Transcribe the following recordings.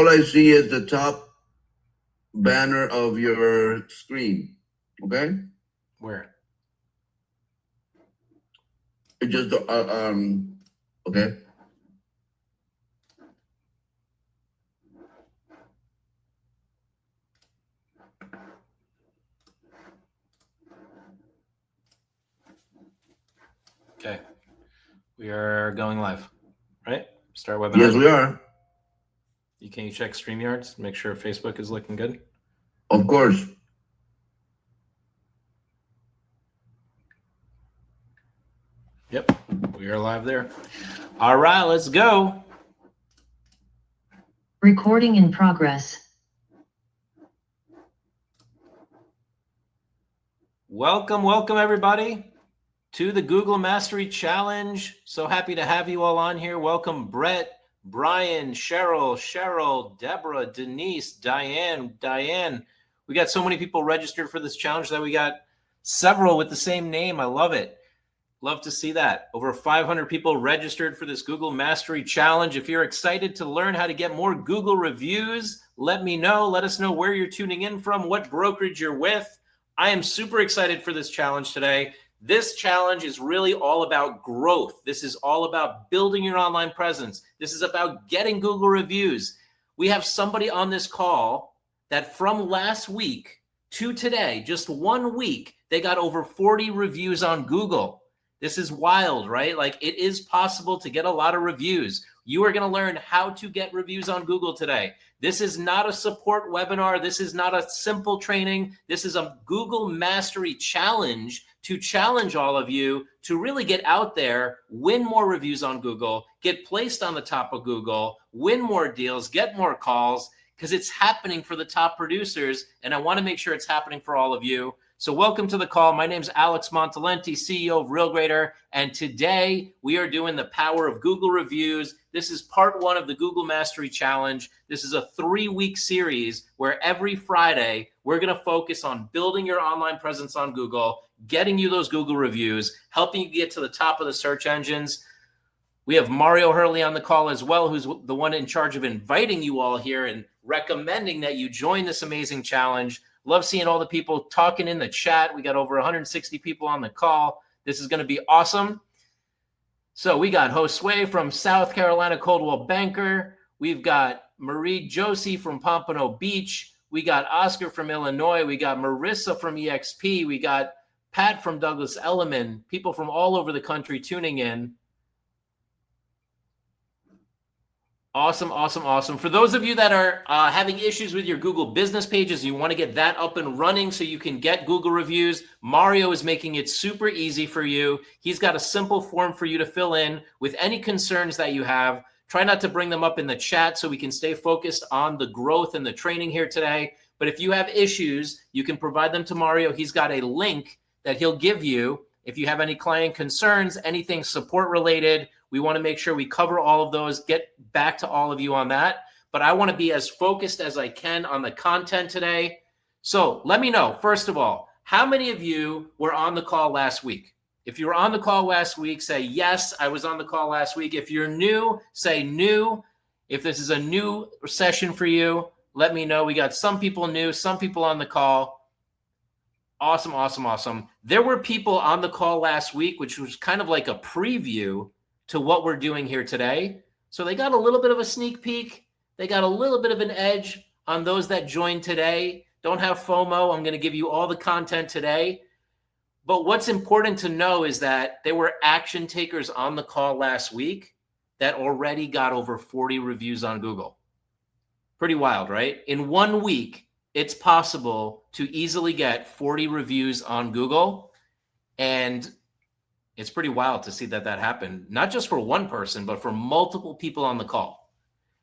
all I see is the top banner of your screen. Okay? Where? It just okay. Okay. We are going live, right? Start webinar. Yes, we are. Can you check StreamYards? Make sure Facebook is looking good. Of course. Yep, we are live there. All right, let's go. Recording in progress. Welcome everybody to the Google Mastery Challenge. So happy to have you all on here. Welcome Brett, Brian, Cheryl, Deborah, Denise, Diane. We got so many people registered for this challenge that we got several with the same name. I love it. Love to see that. Over 500 people registered for this Google Mastery Challenge. If you're excited to learn how to get more Google reviews, let me know. Let us know where you're tuning in from, what brokerage you're with. I am super excited for this challenge today. This challenge is really all about growth. This is all about building your online presence. This is about getting Google reviews. We have somebody on this call that from last week to today, just 1 week, they got over 40 reviews on Google. This is wild, right? Like, it is possible to get a lot of reviews. You are going to learn how to get reviews on Google today. This is not a support webinar. This is not a simple training. This is a Google Mastery Challenge to challenge all of you to really get out there, win more reviews on Google, get placed on the top of Google, win more deals, get more calls, because it's happening for the top producers, and I want to make sure it's happening for all of you. So welcome to the call. My name's Alex Montalenti, CEO of RealGrader, and today we are doing the power of Google reviews. This is part 1 of the Google Mastery Challenge. This is a 3-week series where every Friday we're going to focus on building your online presence on Google, getting you those Google reviews, helping you get to the top of the search engines. We have Mario Hurley on the call as well, who's the one in charge of inviting you all here and recommending that you join this amazing challenge. Love seeing all the people talking in the chat. We got over 160 people on the call. This is going to be awesome. So we got Josue from South Carolina, Coldwell Banker. We've got Marie Josie from Pompano Beach. We got Oscar from Illinois. We got Marissa from EXP. We got Pat from Douglas Elliman. People from all over the country tuning in. Awesome. For those of you that are having issues with your Google business pages, you want to get that up and running so you can get Google reviews, Mario is making it super easy for you. He's got a simple form for you to fill in with any concerns that you have. Try not to bring them up in the chat so we can stay focused on the growth and the training here today. But if you have issues, you can provide them to Mario. He's got a link that he'll give you. If you have any client concerns, anything support related, we want to make sure we cover all of those, get back to all of you on that. But I want to be as focused as I can on the content today. So let me know, first of all, how many of you were on the call last week? If you were on the call last week, say, yes, I was on the call last week. If you're new, say new. If this is a new session for you, let me know. We got some people new, some people on the call. Awesome. There were people on the call last week, which was kind of like a preview to what we're doing here today. So they got a little bit of a sneak peek. They got a little bit of an edge on those that joined today. Don't have FOMO. I'm going to give you all the content today. But what's important to know is that there were action takers on the call last week that already got over 40 reviews on Google. Pretty wild, right? In 1 week, it's possible to easily get 40 reviews on Google. And it's pretty wild to see that happened, not just for one person, but for multiple people on the call.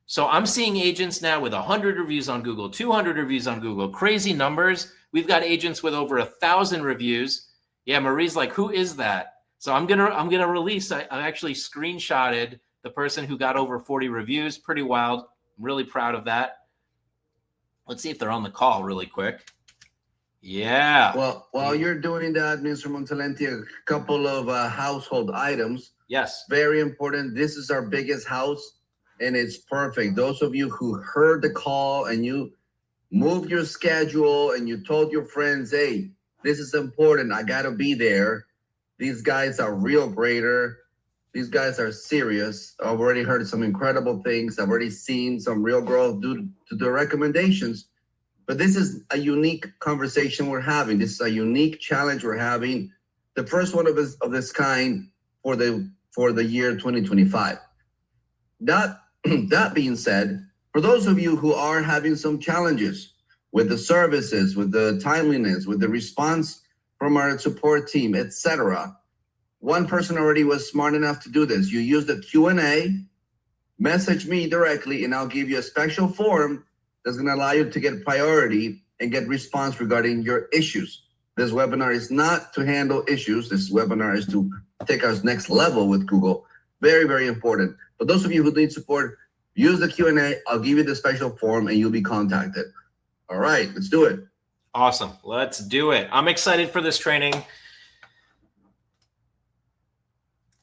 So I'm seeing agents now with 100 reviews on Google, 200 reviews on Google, crazy numbers. We've got agents with over 1,000 reviews. Yeah, Marie's like, who is that? So I'm gonna release. I actually screenshotted the person who got over 40 reviews. Pretty wild. I'm really proud of that. Let's see if they're on the call really quick. Yeah. Well, while you're doing that, Mr. Montalenti, a couple of household items. Yes. Very important. This is our biggest house. and it's perfect. Those of you who heard the call and you moved your schedule and you told your friends, hey, this is important, I gotta be there. These guys are real greater. These guys are serious. I've already heard some incredible things. I've already seen some real growth due to the recommendations. But this is a unique conversation we're having. This is a unique challenge we're having. The first one of this kind for the year 2025. That being said, for those of you who are having some challenges with the services, with the timeliness, with the response from our support team, etc., one person already was smart enough to do this. You use the Q&A, message me directly, and I'll give you a special form that's going to allow you to get priority and get response regarding your issues. This webinar is not to handle issues. This webinar is to take us next level with Google. Very, very important. For those of you who need support, use the Q&A. I'll give you the special form and you'll be contacted. All right, let's do it. Awesome. Let's do it. I'm excited for this training.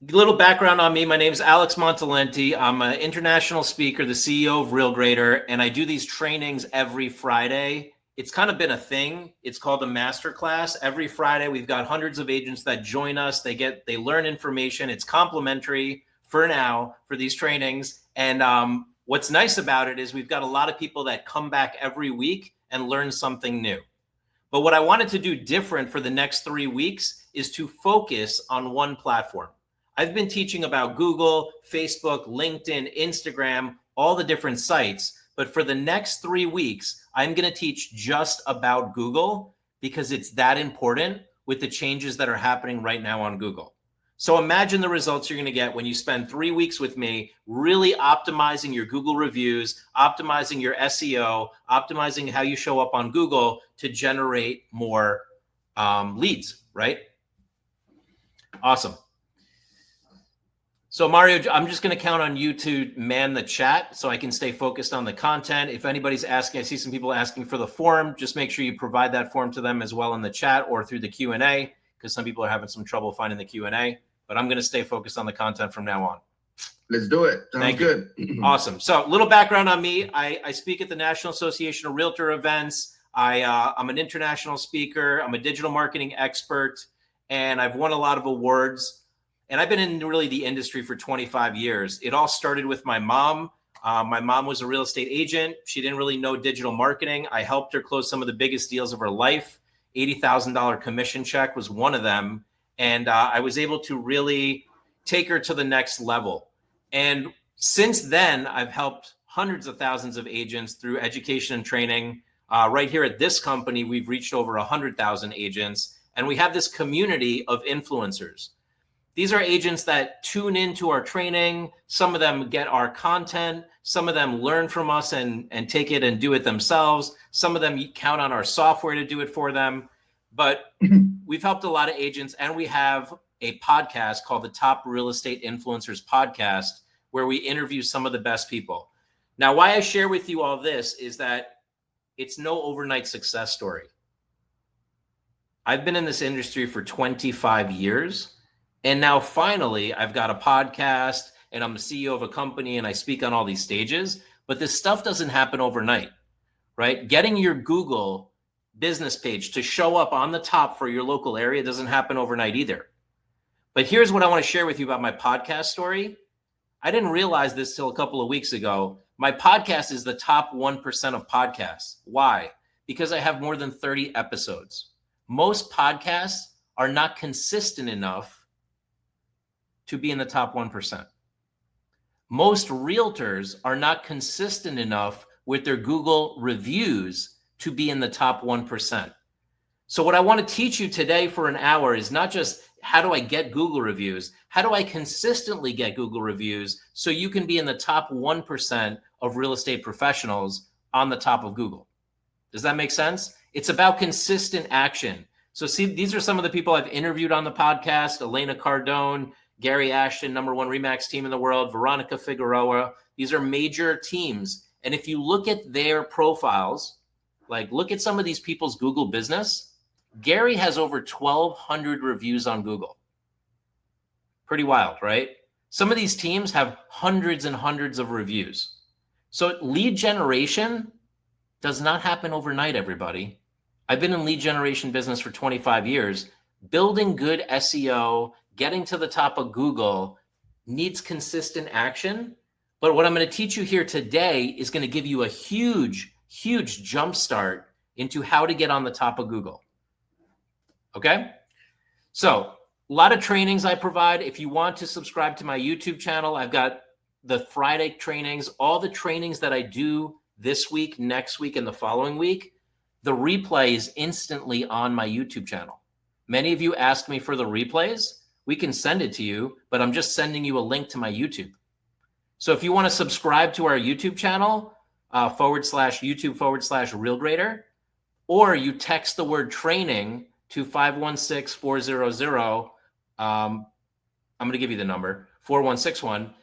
A little background on me. My name is Alex Montalenti. I'm an international speaker, the CEO of Real Greater, and I do these trainings every Friday. It's kind of been a thing. It's called a masterclass. Every Friday, we've got hundreds of agents that join us. They learn information. It's complimentary for now for these trainings. And what's nice about it is we've got a lot of people that come back every week and learn something new. But what I wanted to do different for the next 3 weeks is to focus on one platform. I've been teaching about Google, Facebook, LinkedIn, Instagram, all the different sites. But for the next 3 weeks, I'm going to teach just about Google because it's that important with the changes that are happening right now on Google. So imagine the results you're going to get when you spend 3 weeks with me, really optimizing your Google reviews, optimizing your SEO, optimizing how you show up on Google to generate more leads, right? Awesome. So Mario, I'm just going to count on you to man the chat so I can stay focused on the content. If anybody's asking, I see some people asking for the form, just make sure you provide that form to them as well in the chat or through the Q&A, because some people are having some trouble finding the Q&A, but I'm going to stay focused on the content from now on. Let's do it. Sounds good. Awesome. So a little background on me. I speak at the National Association of Realtor events. I'm an international speaker. I'm a digital marketing expert, and I've won a lot of awards. And I've been in really the industry for 25 years. It all started with my mom. My mom was a real estate agent. She didn't really know digital marketing. I helped her close some of the biggest deals of her life. $80,000 commission check was one of them. And I was able to really take her to the next level. And since then, I've helped hundreds of thousands of agents through education and training. Right here at this company, we've reached over 100,000 agents. And we have this community of influencers. These are agents that tune into our training. Some of them get our content. Some of them learn from us and take it and do it themselves. Some of them count on our software to do it for them. But we've helped a lot of agents, and we have a podcast called the Top Real Estate Influencers Podcast, where we interview some of the best people. Now, why I share with you all this is that it's no overnight success story. I've been in this industry for 25 years. And now finally, I've got a podcast and I'm the CEO of a company and I speak on all these stages, but this stuff doesn't happen overnight, right? Getting your Google business page to show up on the top for your local area doesn't happen overnight either. But here's what I want to share with you about my podcast story. I didn't realize this till a couple of weeks ago. My podcast is the top 1% of podcasts. Why? Because I have more than 30 episodes. Most podcasts are not consistent enough to be in the top 1%. Most realtors are not consistent enough with their Google reviews to be in the top 1%. So what I want to teach you today for an hour is not just how do I get Google reviews, how do I consistently get Google reviews so you can be in the top 1% of real estate professionals on the top of Google. Does that make sense? It's about consistent action. So see, these are some of the people I've interviewed on the podcast: Elena Cardone, Gary Ashton, #1 RE/MAX team in the world, Veronica Figueroa. These are major teams. And if you look at their profiles, like look at some of these people's Google business, Gary has over 1,200 reviews on Google. Pretty wild, right? Some of these teams have hundreds and hundreds of reviews. So lead generation does not happen overnight, everybody. I've been in lead generation business for 25 years. Building good SEO, getting to the top of Google needs consistent action. But what I'm going to teach you here today is going to give you a huge jump start into how to get on the top of Google. Okay? So a lot of trainings I provide. If you want to subscribe to my YouTube channel, I've got the Friday trainings, all the trainings that I do this week, next week, and the following week. The replay is instantly on my YouTube channel. Many of you asked me for the replays. We can send it to you, but I'm just sending you a link to my YouTube. So if you want to subscribe to our YouTube channel, /YouTube/RealGrader, or you text the word training to 516-400, I'm going to give you the number, 4161.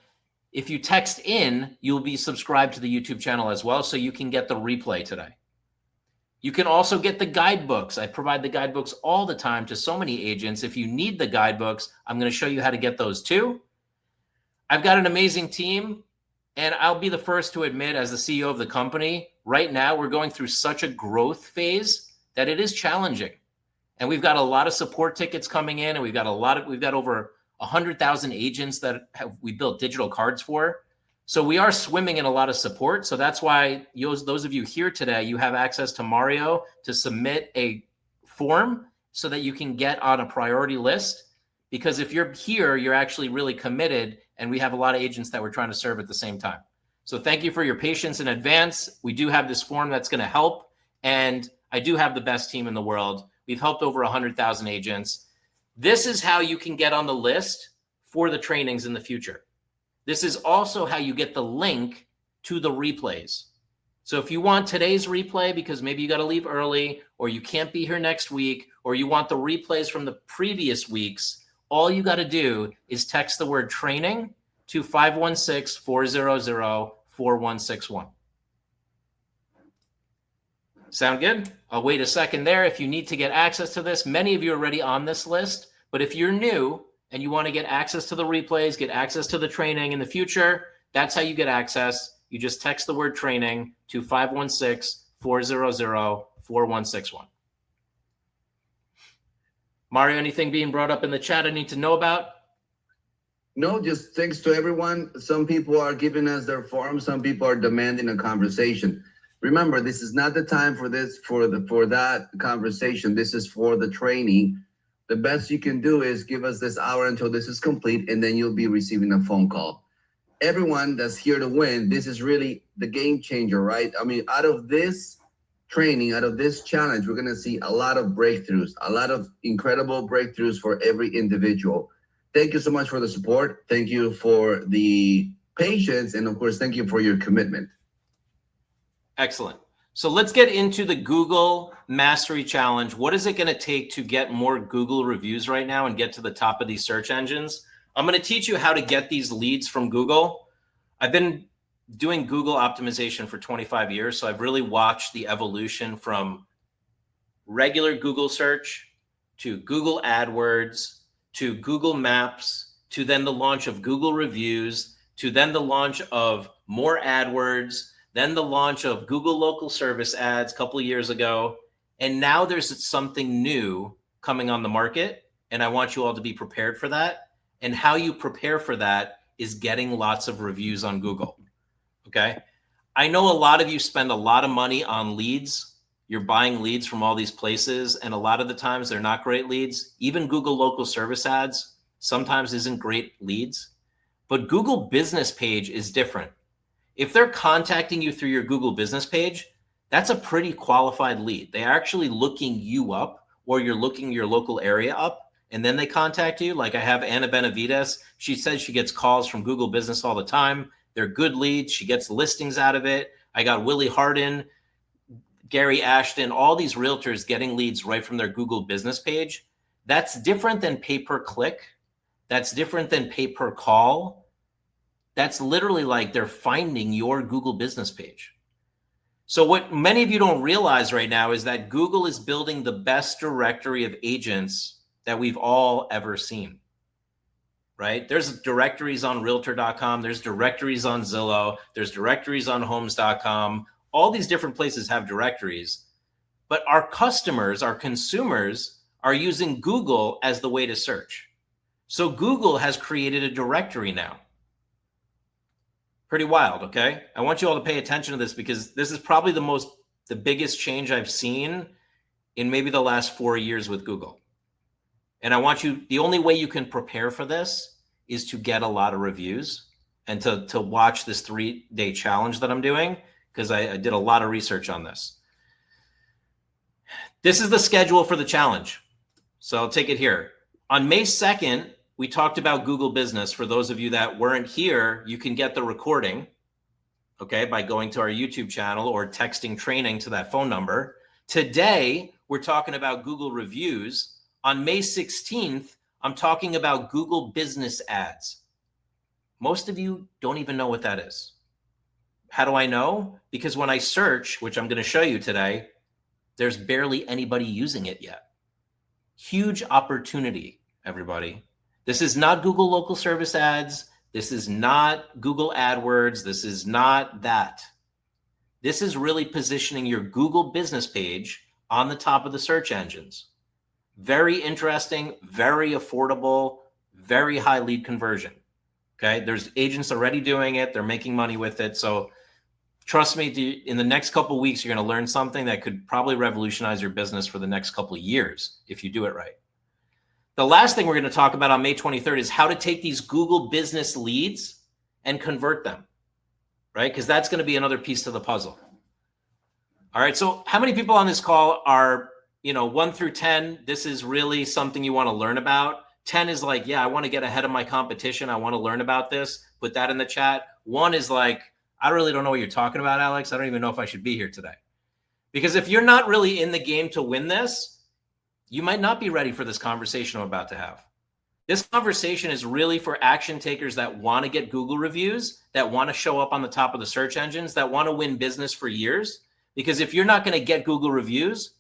If you text in, you'll be subscribed to the YouTube channel as well, so you can get the replay today. You can also get the guidebooks. I provide the guidebooks all the time to so many agents. If you need the guidebooks, I'm going to show you how to get those too. I've got an amazing team, and I'll be the first to admit, as the CEO of the company, right now we're going through such a growth phase that it is challenging. And we've got a lot of support tickets coming in, and we've got over 100,000 agents that we built digital cards for. So we are swimming in a lot of support. So that's why those of you here today, you have access to Mario to submit a form so that you can get on a priority list. Because if you're here, you're actually really committed, and we have a lot of agents that we're trying to serve at the same time. So thank you for your patience in advance. We do have this form that's going to help, and I do have the best team in the world. We've helped over 100,000 agents. This is how you can get on the list for the trainings in the future. This is also how you get the link to the replays. So if you want today's replay because maybe you got to leave early, or you can't be here next week, or you want the replays from the previous weeks, all you got to do is text the word training to 516-400-4161. Sound good? I'll wait a second there. If you need to get access to this, many of you are already on this list, but if you're new and you want to get access to the replays, get access to the training in the future, that's how you get access. You just text the word training to 516-400-4161. Mario, anything being brought up in the chat I need to know about? No, just thanks to everyone. Some people are giving us their forms. Some people are demanding a conversation. Remember, this is not the time for that conversation. This is for the training. The best you can do is give us this hour until this is complete, and then you'll be receiving a phone call. Everyone that's here to win, this is really the game changer, right? I mean, out of this training, out of this challenge, we're going to see a lot of breakthroughs, a lot of incredible breakthroughs for every individual. Thank you so much for the support. Thank you for the patience. And of course, thank you for your commitment. Excellent. So let's get into the Google Mastery Challenge. What is it going to take to get more Google reviews right now and get to the top of these search engines? I'm going to teach you how to get these leads from Google. I've been doing Google optimization for 25 years, so I've really watched the evolution from regular Google search to Google AdWords to Google Maps to then the launch of Google Reviews to then the launch of more AdWords, then the launch of Google Local Service Ads a couple of years ago. And now there's something new coming on the market, and I want you all to be prepared for that. And how you prepare for that is getting lots of reviews on Google, okay? I know a lot of you spend a lot of money on leads. You're buying leads from all these places, and a lot of the times they're not great leads. Even Google Local Service Ads sometimes isn't great leads. But Google Business Page is different. If they're contacting you through your Google Business Page, that's a pretty qualified lead. They're actually looking you up, or you're looking your local area up, and then they contact you. Like I have Anna Benavides. She says she gets calls from Google Business all the time. They're good leads. She gets listings out of it. I got Willie Hardin, Gary Ashton, all these realtors getting leads right from their Google Business Page. That's different than pay-per-click. That's different than pay-per-call. That's literally like they're finding your Google Business Page. So what many of you don't realize right now is that Google is building the best directory of agents that we've all ever seen. right? There's directories on realtor.com. There's directories on Zillow. There's directories on homes.com. All these different places have directories, but our customers, our consumers are using Google as the way to search. So Google has created a directory now. Pretty wild, okay? I want you all to pay attention to this because this is probably the biggest change I've seen in maybe the last 4 years with Google. And I want you, the only way you can prepare for this is to get a lot of reviews and to watch this 3-day challenge that I'm doing, because I did a lot of research on this. This is the schedule for the challenge. So I'll take it here. On May 2nd, we talked about Google Business. For those of you that weren't here, you can get the recording, okay, by going to our YouTube channel or texting training to that phone number. Today, we're talking about Google reviews. On May 16th, I'm talking about Google Business Ads. Most of you don't even know what that is. How do I know? Because when I search, which I'm going to show you today, there's barely anybody using it yet. Huge opportunity, everybody. This is not Google Local Service Ads. This is not Google AdWords. This is not that. This is really positioning your Google business page on the top of the search engines. Very interesting, very affordable, very high lead conversion. Okay, there's agents already doing it. They're making money with it. So trust me, in the next couple of weeks, you're going to learn something that could probably revolutionize your business for the next couple of years if you do it right. The last thing we're going to talk about on May 23rd is how to take these Google business leads and convert them, right? Because that's going to be another piece to the puzzle. All right, so how many people on this call are, 1 through 10, this is really something you want to learn about? 10 is like, yeah, I want to get ahead of my competition. I want to learn about this. Put that in the chat. 1 is like, I really don't know what you're talking about, Alex. I don't even know if I should be here today. Because if you're not really in the game to win this, you might not be ready for this conversation I'm about to have. This conversation is really for action takers that want to get Google reviews, that want to show up on the top of the search engines, that want to win business for years. Because if you're not going to get Google reviews,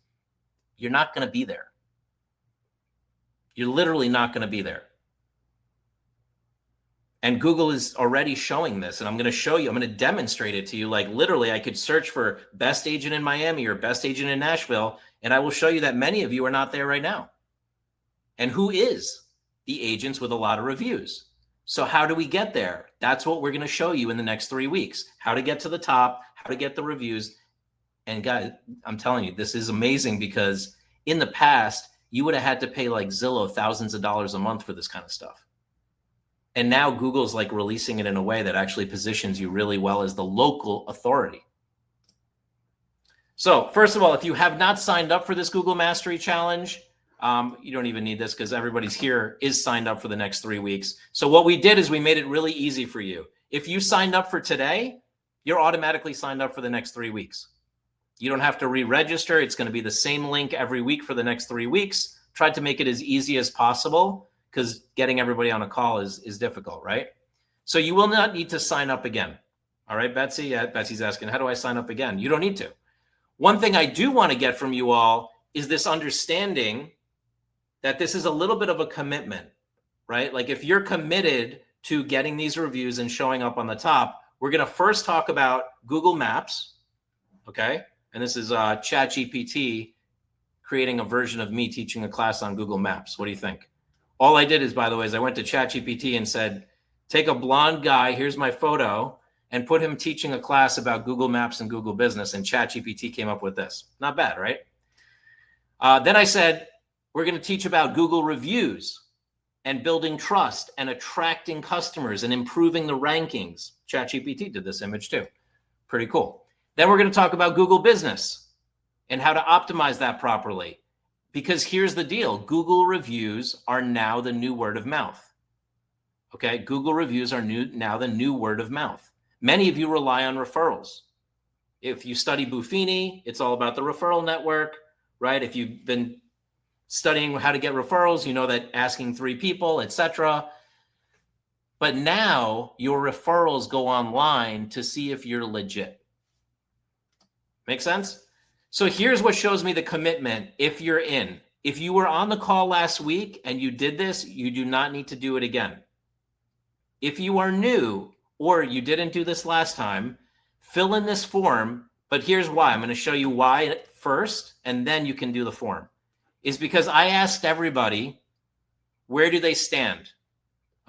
you're not going to be there. You're literally not going to be there. And Google is already showing this, and I'm going to show you, I'm going to demonstrate it to you. Like literally, I could search for best agent in Miami or best agent in Nashville, and I will show you that many of you are not there right now. And who is the agents with a lot of reviews? So how do we get there? That's what we're going to show you in the next 3 weeks. How to get to the top, how to get the reviews. And guys, I'm telling you, this is amazing because in the past, you would have had to pay like Zillow thousands of dollars a month for this kind of stuff. And now Google's like releasing it in a way that actually positions you really well as the local authority. So first of all, if you have not signed up for this Google Mastery Challenge, you don't even need this because everybody's here is signed up for the next 3 weeks. So what we did is we made it really easy for you. If you signed up for today, you're automatically signed up for the next 3 weeks. You don't have to re-register. It's going to be the same link every week for the next 3 weeks. Tried to make it as easy as possible because getting everybody on a call is difficult, right? So you will not need to sign up again. All right, Betsy? Yeah, Betsy's asking, how do I sign up again? You don't need to. One thing I do want to get from you all is this understanding that this is a little bit of a commitment, right? Like if you're committed to getting these reviews and showing up on the top, we're going to first talk about Google Maps, okay? And this is ChatGPT creating a version of me teaching a class on Google Maps. What do you think? All I did is, by the way, is I went to ChatGPT and said, take a blonde guy, here's my photo, and put him teaching a class about Google Maps and Google Business, and ChatGPT came up with this. Not bad, right? Then I said, we're going to teach about Google reviews and building trust and attracting customers and improving the rankings. ChatGPT did this image too. Pretty cool. Then we're going to talk about Google Business and how to optimize that properly. Because here's the deal. Google reviews are now the new word of mouth. Okay, Google reviews are now the new word of mouth. Many of you rely on referrals. If you study Buffini, it's all about the referral network, right? If you've been studying how to get referrals, you know that asking 3 people, etc. But now your referrals go online to see if you're legit. Make sense? So here's what shows me the commitment if you're in. If you were on the call last week and you did this, you do not need to do it again. If you are new or you didn't do this last time, fill in this form. But here's why. I'm going to show you why first, and then you can do the form. Is because I asked everybody, where do they stand?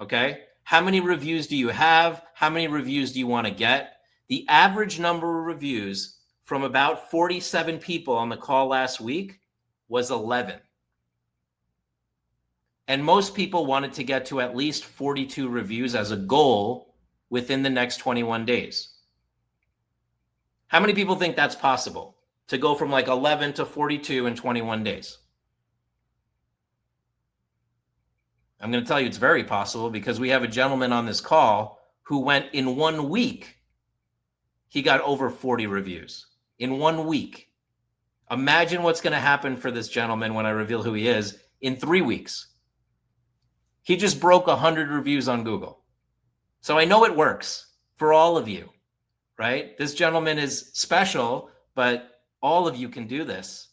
Okay. How many reviews do you have? How many reviews do you want to get? The average number of reviews from about 47 people on the call last week was 11. And most people wanted to get to at least 42 reviews as a goal within the next 21 days. How many people think that's possible to go from like 11 to 42 in 21 days? I'm going to tell you it's very possible because we have a gentleman on this call who went in 1 week. He got over 40 reviews in 1 week. Imagine what's going to happen for this gentleman when I reveal who he is in 3 weeks. He just broke 100 reviews on Google. So I know it works for all of you, right? This gentleman is special, but all of you can do this.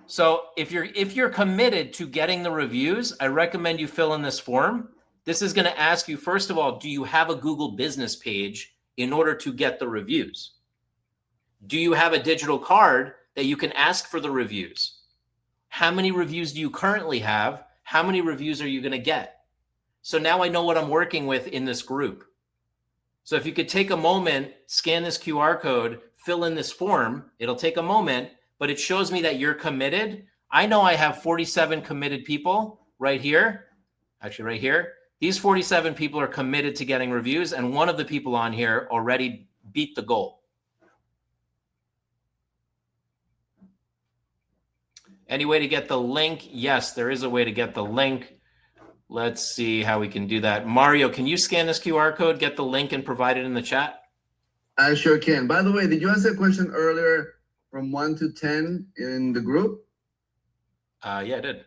So if you're committed to getting the reviews, I recommend you fill in this form. This is going to ask you, first of all, do you have a Google business page in order to get the reviews? Do you have a digital card that you can ask for the reviews? How many reviews do you currently have? How many reviews are you going to get? So now I know what I'm working with in this group. So if you could take a moment, scan this QR code, fill in this form, it'll take a moment, but it shows me that you're committed. I know I have 47 committed people right here. Actually, right here. These 47 people are committed to getting reviews, and one of the people on here already beat the goal. Any way to get the link? Yes, there is a way to get the link. Let's see how we can do that. Mario, can you scan this QR code, get the link, and provide it in the chat? I sure can. By the way, did you ask a question earlier from 1 to 10 in the group? Yeah, I did.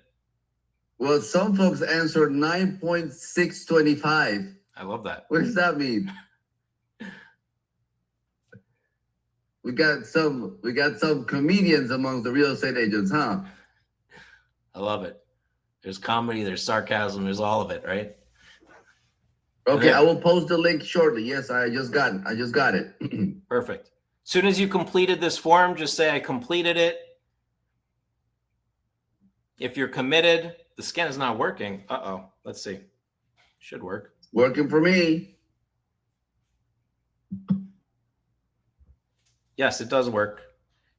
Well, some folks answered 9.625. I love that. What does that mean? We got some comedians among the real estate agents, huh? I love it. There's comedy, there's sarcasm, there's all of it, right? Okay, I will post the link shortly. Yes, I just got it. Perfect. As soon as you completed this form, just say I completed it. If you're committed, the scan is not working. Uh-oh. Let's see. Should work. Working for me. Yes, it does work.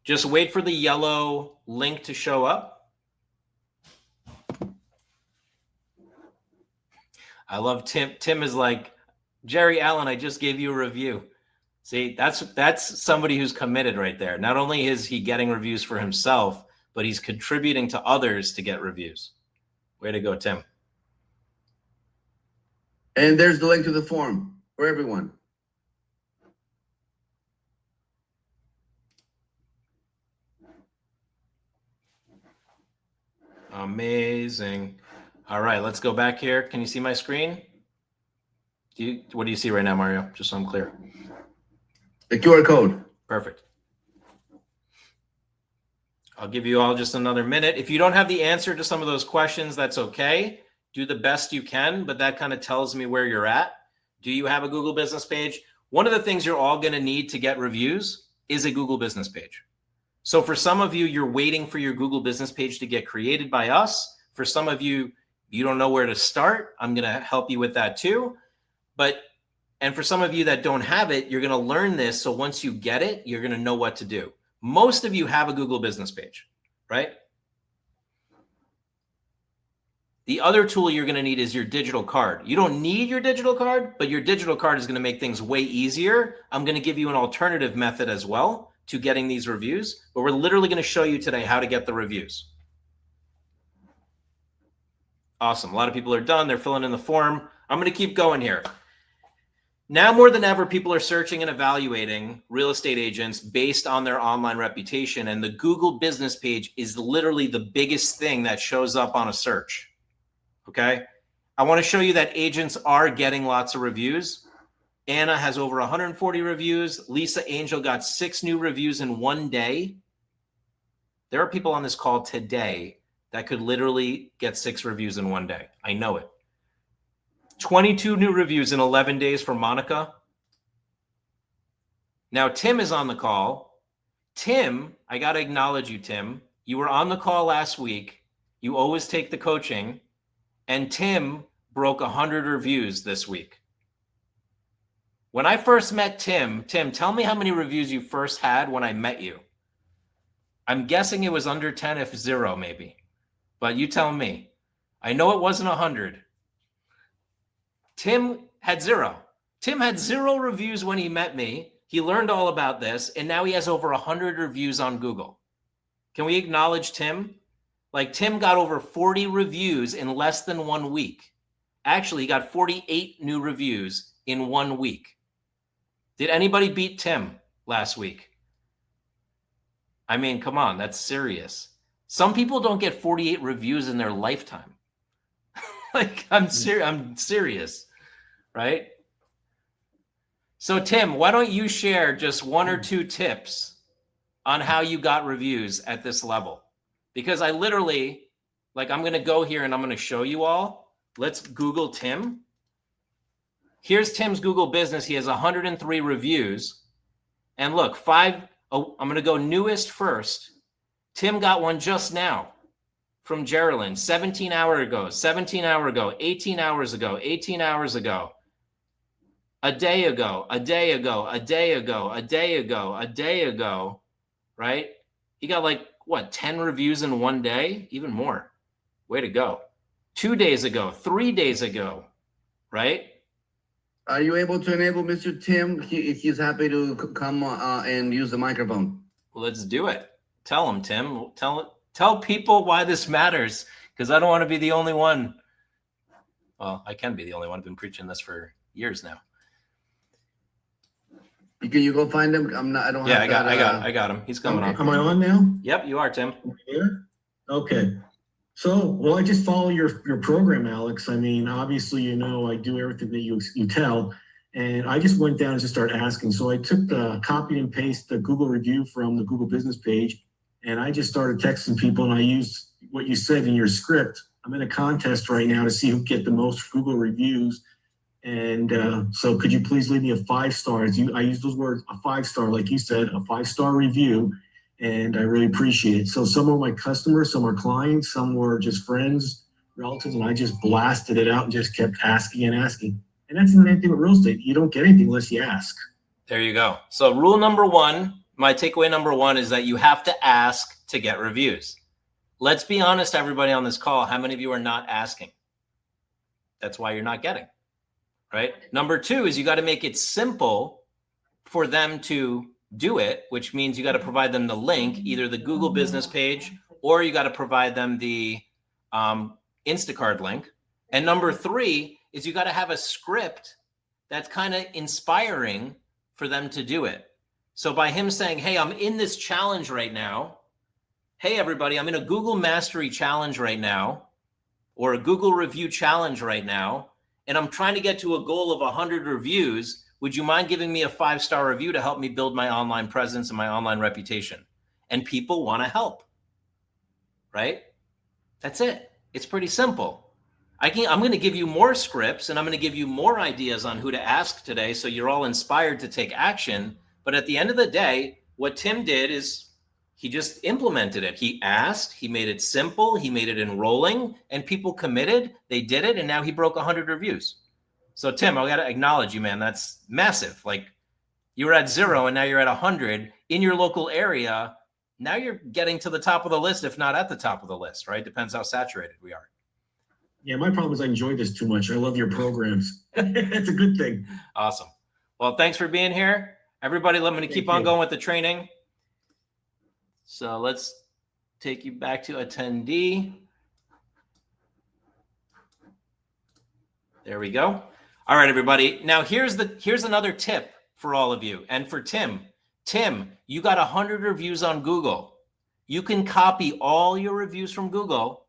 Just wait for the yellow link to show up. I love Tim. Tim is like, Jerry Allen, I just gave you a review. See, that's somebody who's committed right there. Not only is he getting reviews for himself, but he's contributing to others to get reviews. Way to go, Tim. And there's the link to the form for everyone. Amazing. All right, let's go back here. Can you see my screen? What do you see right now, Mario? Just so I'm clear. The QR code. Perfect. I'll give you all just another minute. If you don't have the answer to some of those questions, that's okay. Do the best you can, but that kind of tells me where you're at. Do you have a Google business page? One of the things you're all going to need to get reviews is a Google business page. So for some of you, you're waiting for your Google business page to get created by us. For some of you, you don't know where to start. I'm going to help you with that too. And for some of you that don't have it, you're going to learn this. So once you get it, you're going to know what to do. Most of you have a Google business page, right? The other tool you're going to need is your digital card. You don't need your digital card, but your digital card is going to make things way easier. I'm going to give you an alternative method as well to getting these reviews, but we're literally going to show you today how to get the reviews. Awesome. A lot of people are done. They're filling in the form. I'm going to keep going here. Now more than ever, people are searching and evaluating real estate agents based on their online reputation, and the Google business page is literally the biggest thing that shows up on a search. Okay? I want to show you that agents are getting lots of reviews. Anna has over 140 reviews. Lisa Angel got 6 new reviews in 1 day. There are people on this call today that could literally get 6 reviews in 1 day. I know it. 22 new reviews in 11 days from Monica. Now, Tim is on the call. Tim, I got to acknowledge you, Tim. You were on the call last week. You always take the coaching. And Tim broke 100 reviews this week. When I first met Tim, tell me how many reviews you first had when I met you. I'm guessing it was under 10, if 0 maybe. But you tell me. I know it wasn't 100. Tim had 0. Tim had 0 reviews when he met me. He learned all about this, and now he has over 100 reviews on Google. Can we acknowledge Tim? Like, Tim got over 40 reviews in less than 1 week. Actually, he got 48 new reviews in 1 week. Did anybody beat Tim last week? I mean, come on, that's serious. Some people don't get 48 reviews in their lifetime. Like, I'm serious, right? So Tim, why don't you share just 1 or 2 tips on how you got reviews at this level? Because I literally, like, I'm going to go here and I'm going to show you all. Let's Google Tim. Here's Tim's Google business. He has 103 reviews. And look, I'm going to go newest first. Tim got one just now from Geraldine, 17 hours ago, 18 hours ago, 18 hours ago, a day ago, a day ago, a day ago, a day ago, a day ago, right? He got like, what, 10 reviews in 1 day? Even more. Way to go. 2 days ago, 3 days ago, right? Are you able to enable Mr. Tim? He's happy to come and use the microphone. Well, let's do it. Tell him, Tim. Tell people why this matters, because I don't want to be the only one. Well, I can be the only one. I've been preaching this for years now. Can you go find him? I don't. Yeah, have I got him. He's coming on. Am I on now? Yep, you are, Tim. Here? Okay. So, well, I just follow your program, Alex. I mean, obviously, you know, I do everything that you tell. And I just went down and just started asking. So I took the copy and paste the Google review from the Google business page. And I just started texting people, and I used what you said in your script. I'm in a contest right now to see who get the most Google reviews. And so could you please leave me a 5 stars? I use those words, a 5-star, like you said, a 5-star review. And I really appreciate it. So some of my customers, some are clients, some were just friends, relatives, and I just blasted it out and just kept asking and asking. And that's the same thing with real estate. You don't get anything unless you ask. There you go. So rule number 1, my takeaway number 1 is that you have to ask to get reviews. Let's be honest, everybody on this call, how many of you are not asking? That's why you're not getting, right? Number 2 is you got to make it simple for them to do it, which means you got to provide them the link, either the Google business page, or you got to provide them the Instacart link. And number 3 is you got to have a script that's kind of inspiring for them to do it. So by him saying, hey, I'm in this challenge right now. Hey, everybody, I'm in a Google Mastery challenge right now, or a Google review challenge right now, and I'm trying to get to a goal of 100 reviews. Would you mind giving me a 5-star review to help me build my online presence and my online reputation? And people want to help, right? That's it. It's pretty simple. I'm going to give you more scripts, and I'm going to give you more ideas on who to ask today, so you're all inspired to take action. But at the end of the day, what Tim did is he just implemented it. He asked, he made it simple, he made it enrolling, and people committed, they did it, and now he broke 100 reviews. So Tim, I got to acknowledge you, man. That's massive. Like, you were at 0 and now you're at 100 in your local area. Now you're getting to the top of the list, if not at the top of the list, right? Depends how saturated we are. Yeah, my problem is I enjoy this too much. I love your programs. It's a good thing. Awesome. Well, thanks for being here. Everybody, let me keep on going with the training. So let's take you back to attendee. There we go. All right, everybody. Now here's another tip for all of you. And for Tim. Tim, you got 100 reviews on Google. You can copy all your reviews from Google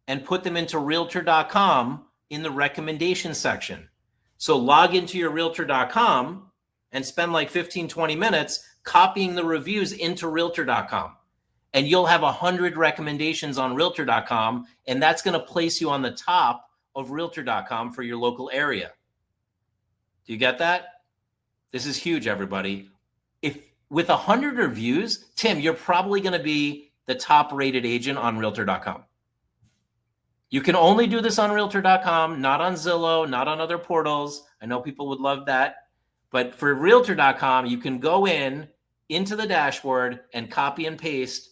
and put them into Realtor.com in the recommendation section. So log into your Realtor.com and spend like 15, 20 minutes copying the reviews into Realtor.com. And you'll have 100 recommendations on Realtor.com, and that's going to place you on the top of realtor.com for your local area. Do you get that? This is huge, everybody. If with 100 reviews, Tim, you're probably going to be the top rated agent on realtor.com. You can only do this on realtor.com, not on Zillow, not on other portals. I know people would love that. But for realtor.com, you can go into the dashboard and copy and paste.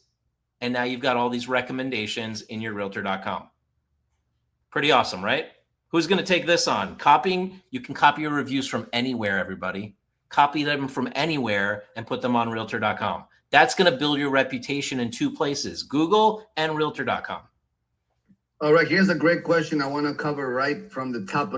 And now you've got all these recommendations in your realtor.com. Pretty awesome, right? Who's going to take this on? Copying, you can copy your reviews from anywhere, everybody. Copy them from anywhere and put them on realtor.com. That's going to build your reputation in two places, Google and realtor.com. All right, here's a great question I want to cover right from the top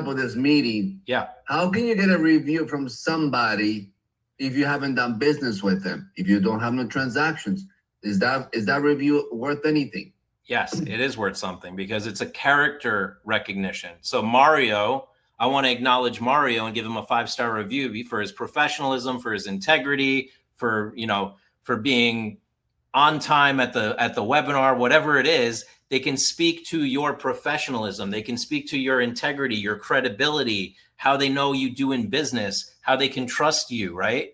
of this meeting. Yeah. How can you get a review from somebody if you haven't done business with them? If you don't have no transactions, is that review worth anything? Yes, it is worth something because it's a character recognition. So Mario, I want to acknowledge Mario and give him a 5-star review for his professionalism, for his integrity, for being on time at the webinar, whatever it is. They can speak to your professionalism. They can speak to your integrity, your credibility, how they know you do in business, how they can trust you, right?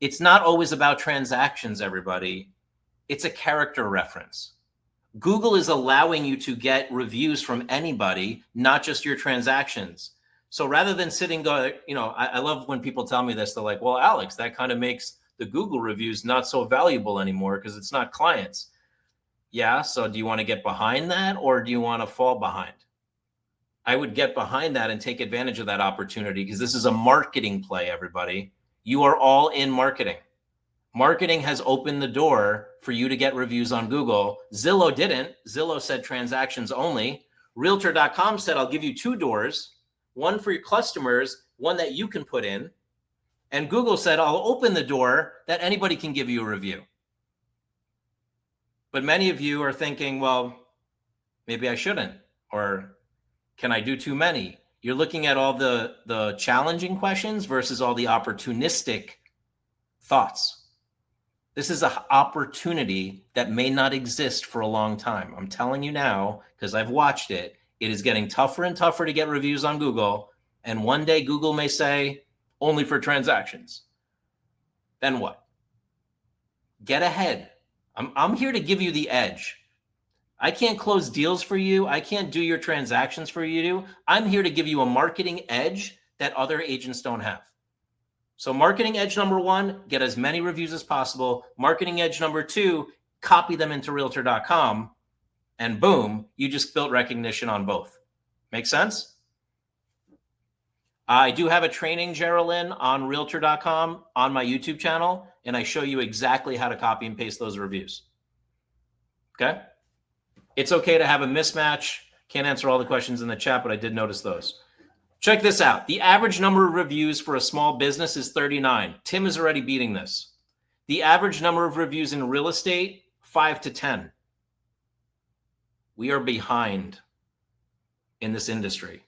It's not always about transactions, everybody. It's a character reference. Google is allowing you to get reviews from anybody, not just your transactions. So rather than I love when people tell me this, they're like, well, Alex, that kind of makes the Google reviews not so valuable anymore because it's not clients. Yeah, so do you want to get behind that or do you want to fall behind? I would get behind that and take advantage of that opportunity because this is a marketing play, everybody. You are all in marketing. Marketing has opened the door for you to get reviews on Google. Zillow didn't. Zillow said transactions only. Realtor.com said, I'll give you 2 doors, one for your customers, one that you can put in. And Google said, I'll open the door that anybody can give you a review. But many of you are thinking, well, maybe I shouldn't, or can I do too many? You're looking at all the challenging questions versus all the opportunistic thoughts. This is an opportunity that may not exist for a long time. I'm telling you now, because I've watched it, it is getting tougher and tougher to get reviews on Google. And one day Google may say, only for transactions. Then what? Get ahead. I'm here to give you the edge. I can't close deals for you. I can't do your transactions for you. I'm here to give you a marketing edge that other agents don't have. So marketing edge number 1, get as many reviews as possible. Marketing edge number 2, copy them into realtor.com, and boom, you just built recognition on both. Make sense? I do have a training, Geraldine, on realtor.com on my YouTube channel, and I show you exactly how to copy and paste those reviews. Okay? It's okay to have a mismatch. Can't answer all the questions in the chat, but I did notice those. Check this out. The average number of reviews for a small business is 39. Tim is already beating this. The average number of reviews in real estate, 5 to 10. We are behind in this industry.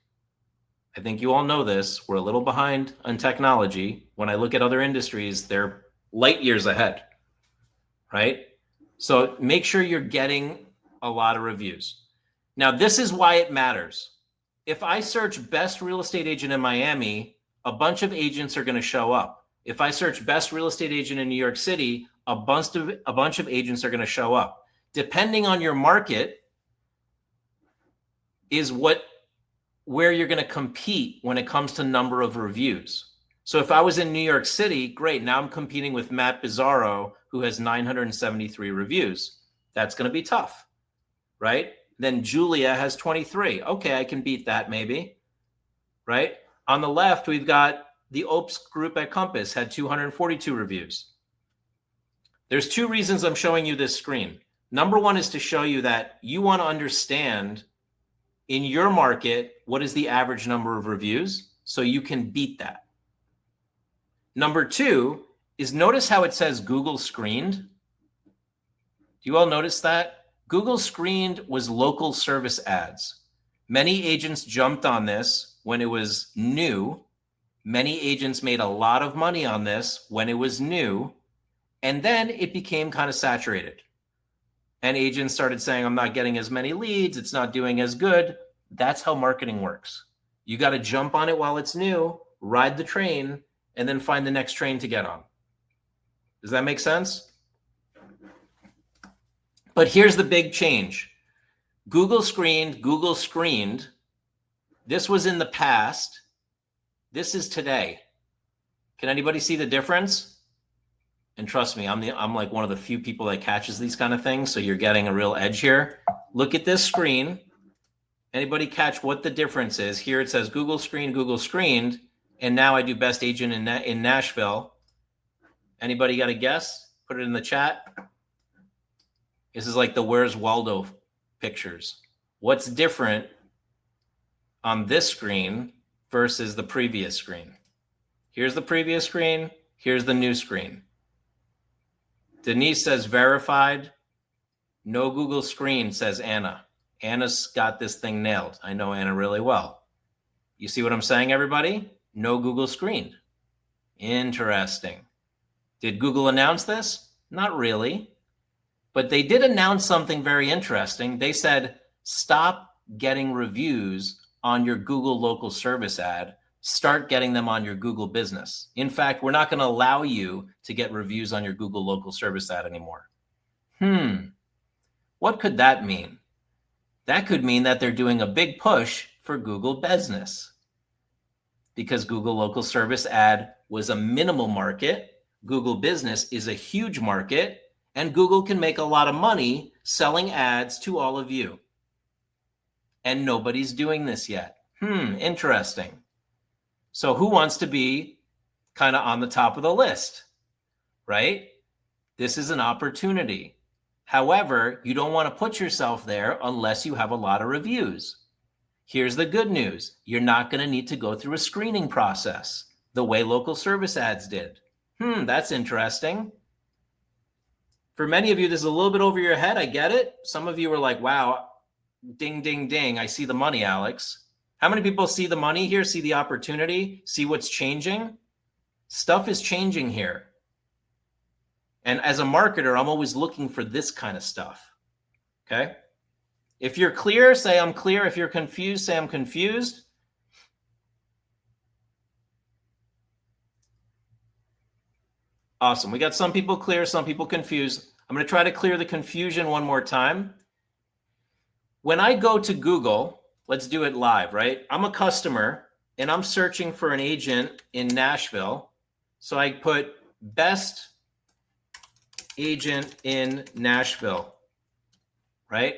I think you all know this. We're a little behind on technology. When I look at other industries, they're light years ahead, right? So make sure you're getting a lot of reviews. Now, this is why it matters. If I search best real estate agent in Miami, a bunch of agents are going to show up. If I search best real estate agent in New York City, a bunch of agents are going to show up. Depending on your market is where you're going to compete when it comes to number of reviews. So if I was in New York City, great. Now I'm competing with Matt Bizzaro, who has 973 reviews. That's going to be tough, right? Then Julia has 23. Okay, I can beat that maybe, right? On the left, we've got the Opes group at Compass had 242 reviews. There's 2 reasons I'm showing you this screen. Number 1 is to show you that you want to understand in your market, what is the average number of reviews so you can beat that. Number 2 is notice how it says Google screened. Do you all notice that? Google screened was local service ads. Many agents jumped on this when it was new. Many agents made a lot of money on this when it was new. And then it became kind of saturated. And agents started saying, I'm not getting as many leads. It's not doing as good. That's how marketing works. You got to jump on it while it's new, ride the train, and then find the next train to get on. Does that make sense? But here's the big change. Google screened. This was in the past. This is today. Can anybody see the difference? And trust me, I'm like one of the few people that catches these kind of things. So you're getting a real edge here. Look at this screen. Anybody catch what the difference is? Here it says Google screened. And now I do best agent in Nashville. Anybody got a guess? Put it in the chat. This is like the Where's Waldo pictures. What's different on this screen versus the previous screen? Here's the previous screen. Here's the new screen. Denise says verified. No Google screen, says Anna. Anna's got this thing nailed. I know Anna really well. You see what I'm saying, everybody? No Google screened. Interesting. Did Google announce this? Not really. But they did announce something very interesting. They said, stop getting reviews on your Google local service ad. Start getting them on your Google business. In fact, we're not going to allow you to get reviews on your Google local service ad anymore. What could that mean? That could mean that they're doing a big push for Google business. Because Google local service ad was a minimal market, Google business is a huge market, and Google can make a lot of money selling ads to all of you. And nobody's doing this yet. Interesting. So who wants to be kind of on the top of the list, right? This is an opportunity. However, you don't want to put yourself there unless you have a lot of reviews. Here's the good news. You're not going to need to go through a screening process the way local service ads did. That's interesting. For many of you, this is a little bit over your head. I get it. Some of you are like, wow, ding, ding, ding. I see the money, Alex. How many people see the money here, see the opportunity, see what's changing? Stuff is changing here. And as a marketer, I'm always looking for this kind of stuff. Okay? If you're clear, say I'm clear. If you're confused, say I'm confused. Awesome. We got some people clear, some people confused. I'm going to try to clear the confusion one more time. When I go to Google, let's do it live, right? I'm a customer and I'm searching for an agent in Nashville. So I put best agent in Nashville, right?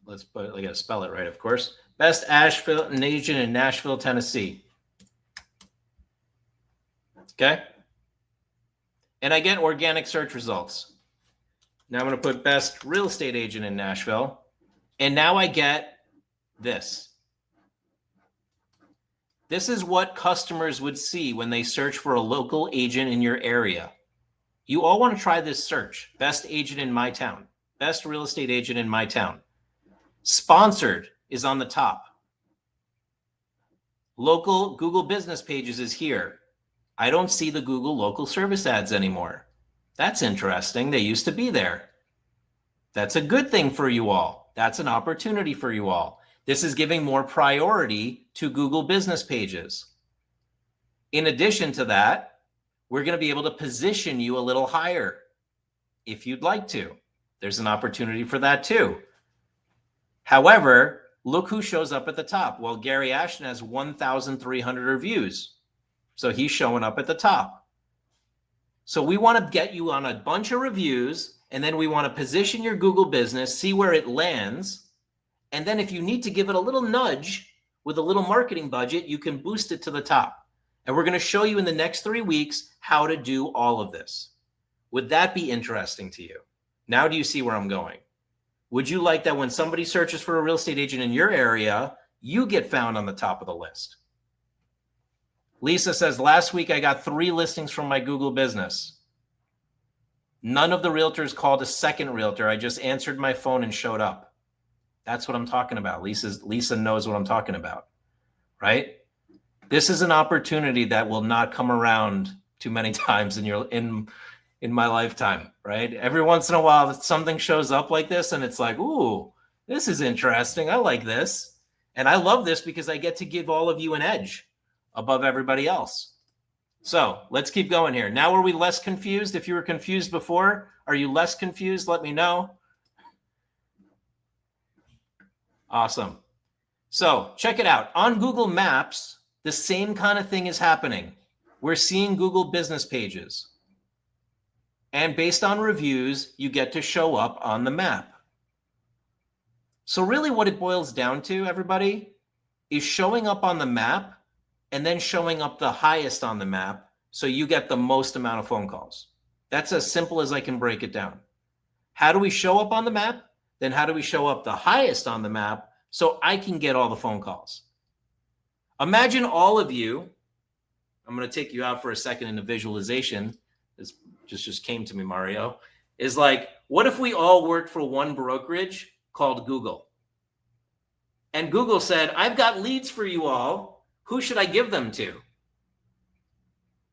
Let's put, I got to spell it right, of course. Best agent in Nashville, Tennessee. Okay. And I get organic search results. Now I'm going to put best real estate agent in Nashville. And now I get this. This is what customers would see when they search for a local agent in your area. You all want to try this search. Best agent in my town. Best real estate agent in my town. Sponsored is on the top. Local Google business pages is here. I don't see the Google local service ads anymore. That's interesting. They used to be there. That's a good thing for you all. That's an opportunity for you all. This is giving more priority to Google business pages. In addition to that, we're going to be able to position you a little higher if you'd like to. There's an opportunity for that too. However, look who shows up at the top. Well, Gary Ashton has 1,300 reviews. So he's showing up at the top. So we want to get you on a bunch of reviews, and then we want to position your Google business, see where it lands. And then if you need to give it a little nudge with a little marketing budget, you can boost it to the top. And we're going to show you in the next 3 weeks how to do all of this. Would that be interesting to you? Now do you see where I'm going? Would you like that when somebody searches for a real estate agent in your area, you get found on the top of the list? Lisa says, last week I got 3 listings from my Google business. None of the realtors called a second realtor. I just answered my phone and showed up. That's what I'm talking about. Lisa knows what I'm talking about, right? This is an opportunity that will not come around too many times in my lifetime, right? Every once in a while, something shows up like this and it's like, ooh, This is interesting. I like this. And I love this because I get to give all of you an edge above everybody else. So let's keep going here. Now, are we less confused? If you were confused before, are you less confused? Let me know. Awesome. So check it out. On Google Maps, the same kind of thing is happening. We're seeing Google business pages. And based on reviews, you get to show up on the map. So really what it boils down to, everybody, is showing up on the map and then showing up the highest on the map so you get the most amount of phone calls. That's as simple as I can break it down. How do we show up on the map? Then how do we show up the highest on the map so I can get all the phone calls? Imagine all of you, I'm going to take you out for a second in a visualization. This just came to me, Mario, is like, what if we all worked for one brokerage called Google? And Google said, I've got leads for you all. Who should I give them to?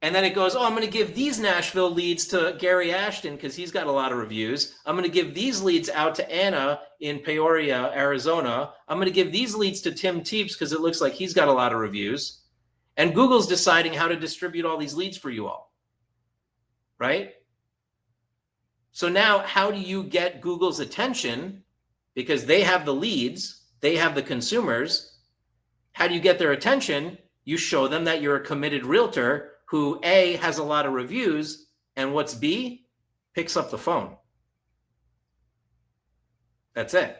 And then it goes, oh, I'm going to give these Nashville leads to Gary Ashton because he's got a lot of reviews. I'm going to give these leads out to Anna in Peoria, Arizona. I'm going to give these leads to Tim Teeps because it looks like he's got a lot of reviews. And Google's deciding how to distribute all these leads for you all, right? So now how do you get Google's attention? Because they have the leads, they have the consumers. How do you get their attention? You show them that you're a committed realtor who A, has a lot of reviews, and what's B? Picks up the phone. That's it.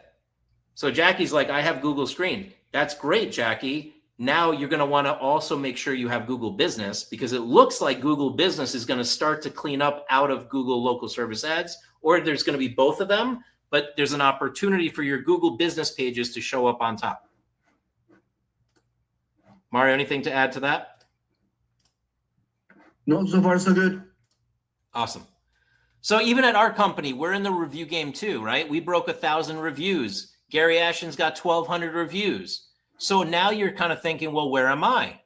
So Jackie's like, I have Google Screen. That's great, Jackie. Now you're going to want to also make sure you have Google Business because it looks like Google Business is going to start to clean up out of Google Local Service Ads, or there's going to be both of them, but there's an opportunity for your Google Business pages to show up on top. Mario, anything to add to that? No, so far so good. Awesome. So even at our company, we're in the review game too, right? We broke 1,000 reviews. Gary Ashton's got 1,200 reviews. So now you're kind of thinking, well, where am I?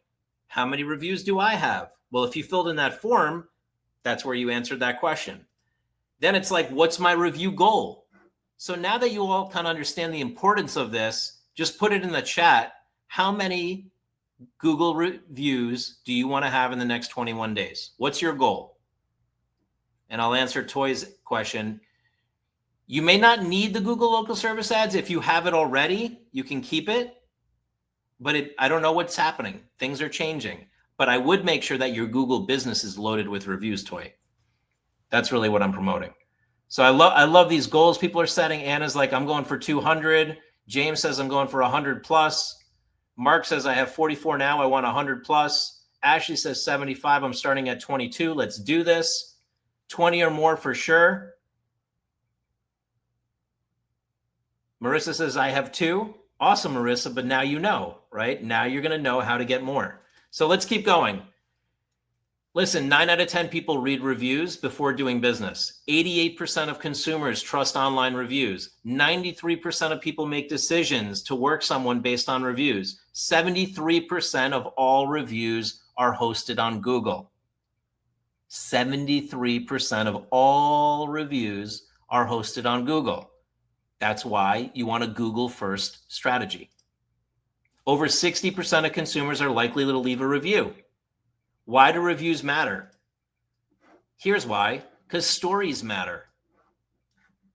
How many reviews do I have? Well, if you filled in that form, that's where you answered that question. Then it's like, what's my review goal? So now that you all kind of understand the importance of this, just put it in the chat. How many Google reviews do you want to have in the next 21 days? What's your goal? And I'll answer Toy's question. You may not need the Google Local Service Ads. If you have it already, you can keep it. But I don't know what's happening. Things are changing. But I would make sure that your Google Business is loaded with reviews, Toy. That's really what I'm promoting. So I love these goals people are setting. Anna's like, I'm going for 200. James says I'm going for 100 plus. Mark says I have 44 now. I want 100 plus. Ashley says 75. I'm starting at 22. Let's do this. 20 or more for sure. Marissa says I have 2. Awesome, Marissa, but now you know, right? Now you're going to know how to get more. So let's keep going. Listen, 9 out of 10 people read reviews before doing business. 88% of consumers trust online reviews. 93% of people make decisions to work someone based on reviews. 73% of all reviews are hosted on Google. 73% of all reviews are hosted on Google. That's why you want a Google first strategy. Over 60% of consumers are likely to leave a review. Why do reviews matter? Here's why, because stories matter.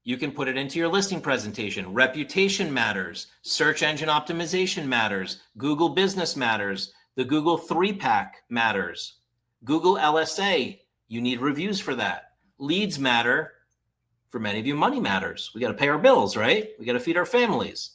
You can put it into your listing presentation. Reputation matters. Search engine optimization matters. Google Business matters. The Google 3-pack matters. Google LSA, you need reviews for that. Leads matter. For many of you, money matters. We got to pay our bills, right? We got to feed our families.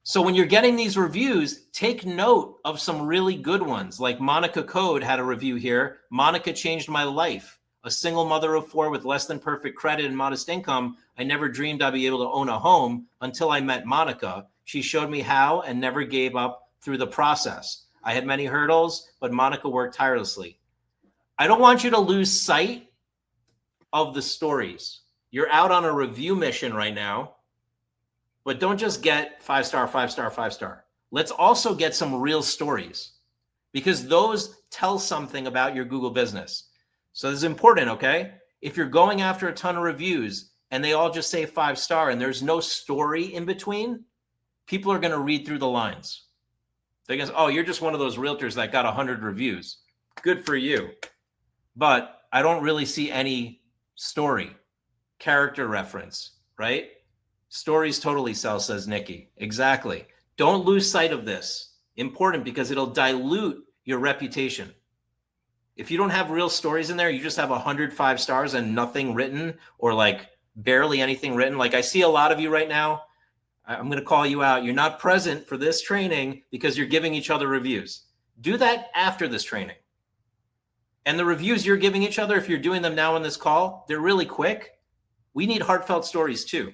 So when you're getting these reviews, take note of some really good ones. Like Monica Code had a review here. Monica changed my life. A single mother of 4 with less than perfect credit and modest income. I never dreamed I'd be able to own a home until I met Monica. She showed me how and never gave up through the process. I had many hurdles, but Monica worked tirelessly. I don't want you to lose sight of the stories. You're out on a review mission right now. But don't just get 5-star, 5-star, 5-star. Let's also get some real stories because those tell something about your Google business. So this is important, okay? If you're going after a ton of reviews, and they all just say 5-star and there's no story in between, people are going to read through the lines. They're going to say, oh, you're just one of those realtors that got 100 reviews. Good for you. But I don't really see any story, character reference, right? Stories totally sell, says Nikki. Exactly. Don't lose sight of this. Important, because it'll dilute your reputation. If you don't have real stories in there, you just have 105 stars and nothing written, or like barely anything written. Like I see a lot of you right now. I'm going to call you out. You're not present for this training because you're giving each other reviews. Do that after this training. And the reviews you're giving each other, if you're doing them now on this call, they're really quick. We need heartfelt stories too.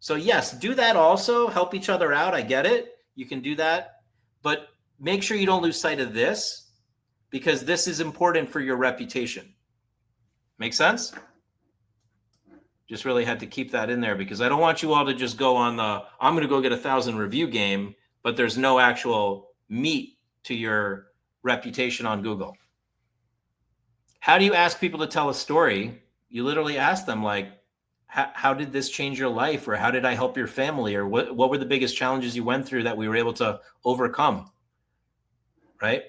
So yes, do that also. Help each other out. I get it. You can do that. But make sure you don't lose sight of this, because this is important for your reputation. Make sense? Just really had to keep that in there, because I don't want you all to just go on the, I'm going to go get 1,000 review game, but there's no actual meat to your reputation on Google. How do you ask people to tell a story? You literally ask them like, how did this change your life? Or how did I help your family? Or what were the biggest challenges you went through that we were able to overcome? Right?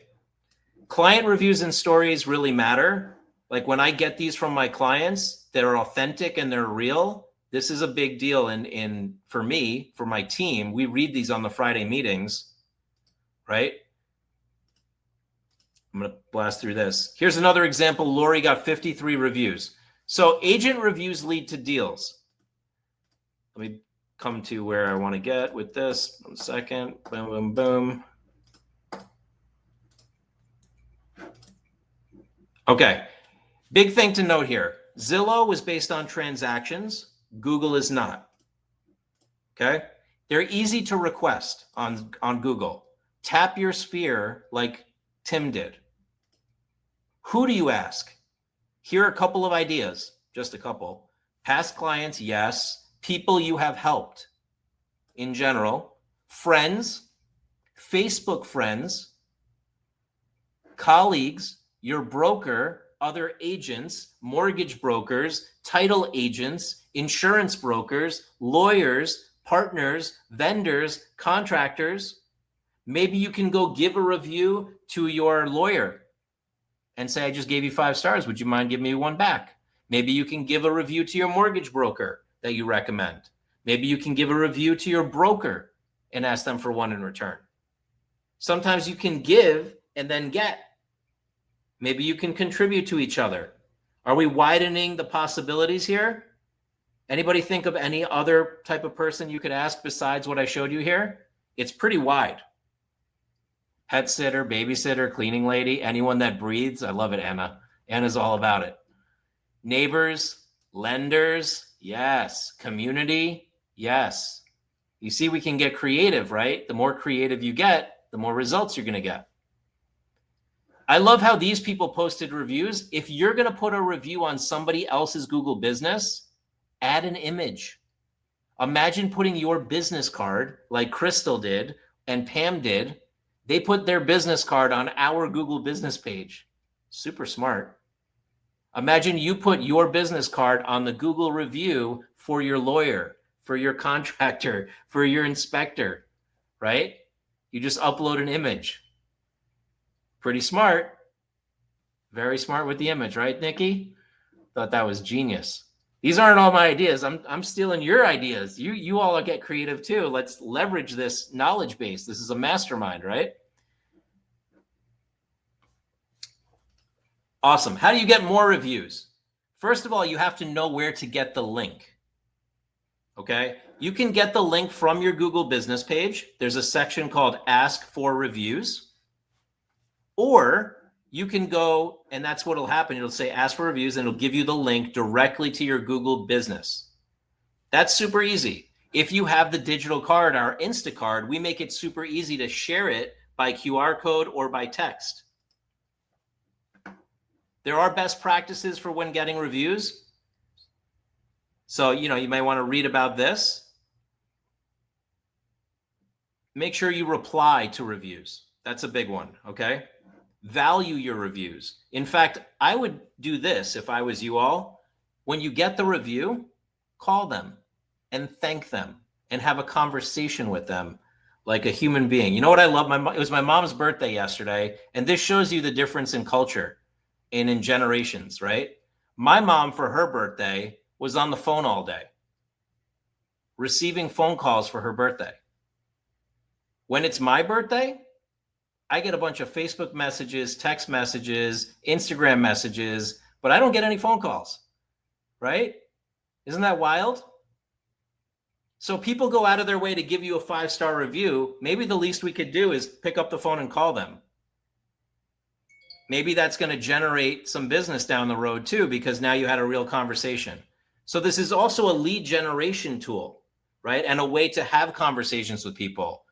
Client reviews and stories really matter. Like when I get these from my clients, they're authentic and they're real. This is a big deal in for me, for my team. We read these on the Friday meetings, right? I'm going to blast through this. Here's another example. Lori got 53 reviews. So agent reviews lead to deals. Let me come to where I want to get with this. 1 second. Boom, boom, boom. Okay. Big thing to note here. Zillow was based on transactions. Google is not. Okay. They're easy to request on Google. Tap your sphere like Tim did. Who do you ask? Here are a couple of ideas, just a couple. Past clients, yes. People you have helped in general. Friends, Facebook friends, colleagues, your broker, other agents, mortgage brokers, title agents, insurance brokers, lawyers, partners, vendors, contractors. Maybe you can go give a review to your lawyer and say, I just gave you 5 stars. Would you mind giving me 1 back? Maybe you can give a review to your mortgage broker that you recommend. Maybe you can give a review to your broker and ask them for 1 in return. Sometimes you can give and then get. Maybe you can contribute to each other. Are we widening the possibilities here? Anybody think of any other type of person you could ask besides what I showed you here? It's pretty wide. Pet sitter, babysitter, cleaning lady, anyone that breathes. I love it, Anna. Anna's all about it. Neighbors, lenders, yes. Community, yes. You see, we can get creative, right? The more creative you get, the more results you're going to get. I love how these people posted reviews. If you're going to put a review on somebody else's Google business, add an image. Imagine putting your business card like Crystal did and Pam did. They put their business card on our Google business page. Super smart. Imagine you put your business card on the Google review for your lawyer, for your contractor, for your inspector, right? You just upload an image. Pretty smart. Very smart with the image, right, Nikki? Thought that was genius. These aren't all my ideas. I'm stealing your ideas. You all get creative too. Let's leverage this knowledge base. This is a mastermind, right? Awesome. How do you get more reviews? First of all, you have to know where to get the link. Okay? You can get the link from your Google business page. There's a section called Ask for Reviews. Or you can go, and that's what'll happen. It'll say Ask for Reviews, and it'll give you the link directly to your Google business. That's super easy. If you have the digital card, our Instacard, we make it super easy to share it by QR code or by text. There are best practices for when getting reviews. So, you may want to read about this. Make sure you reply to reviews. That's a big one, okay? Value your reviews. In fact, I would do this if I was you all. When you get the review, call them and thank them and have a conversation with them like a human being. You know what I love? It was my mom's birthday yesterday, and this shows you the difference in culture and in generations, right? My mom, for her birthday, was on the phone all day, receiving phone calls for her birthday. When it's my birthday, I get a bunch of Facebook messages, text messages, Instagram messages, but I don't get any phone calls, right? Isn't that wild? So people go out of their way to give you a 5-star review. Maybe the least we could do is pick up the phone and call them. Maybe that's going to generate some business down the road too, because now you had a real conversation. So this is also a lead generation tool, right? And a way to have conversations with people.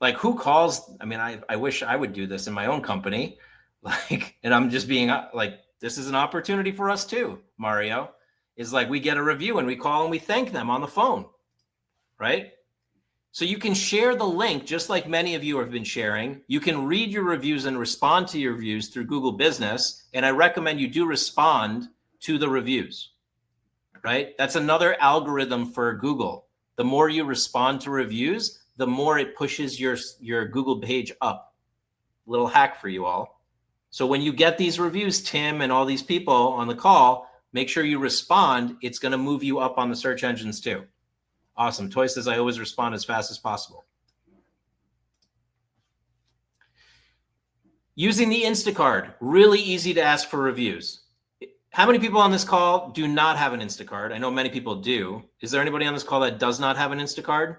Like, who calls? I mean, I wish I would do this in my own company. Like, and I'm just being like, this is an opportunity for us too, Mario. Is like, we get a review and we call and we thank them on the phone, right? So you can share the link, just like many of you have been sharing. You can read your reviews and respond to your reviews through Google Business. And I recommend you do respond to the reviews, right? That's another algorithm for Google. The more you respond to reviews, the more it pushes your Google page up. Little hack for you all. So when you get these reviews, Tim and all these people on the call, make sure you respond. It's going to move you up on the search engines too. Awesome. Toy says, I always respond as fast as possible. Using the Instacard, really easy to ask for reviews. How many people on this call do not have an Instacard? I know many people do. Is there anybody on this call that does not have an Instacard?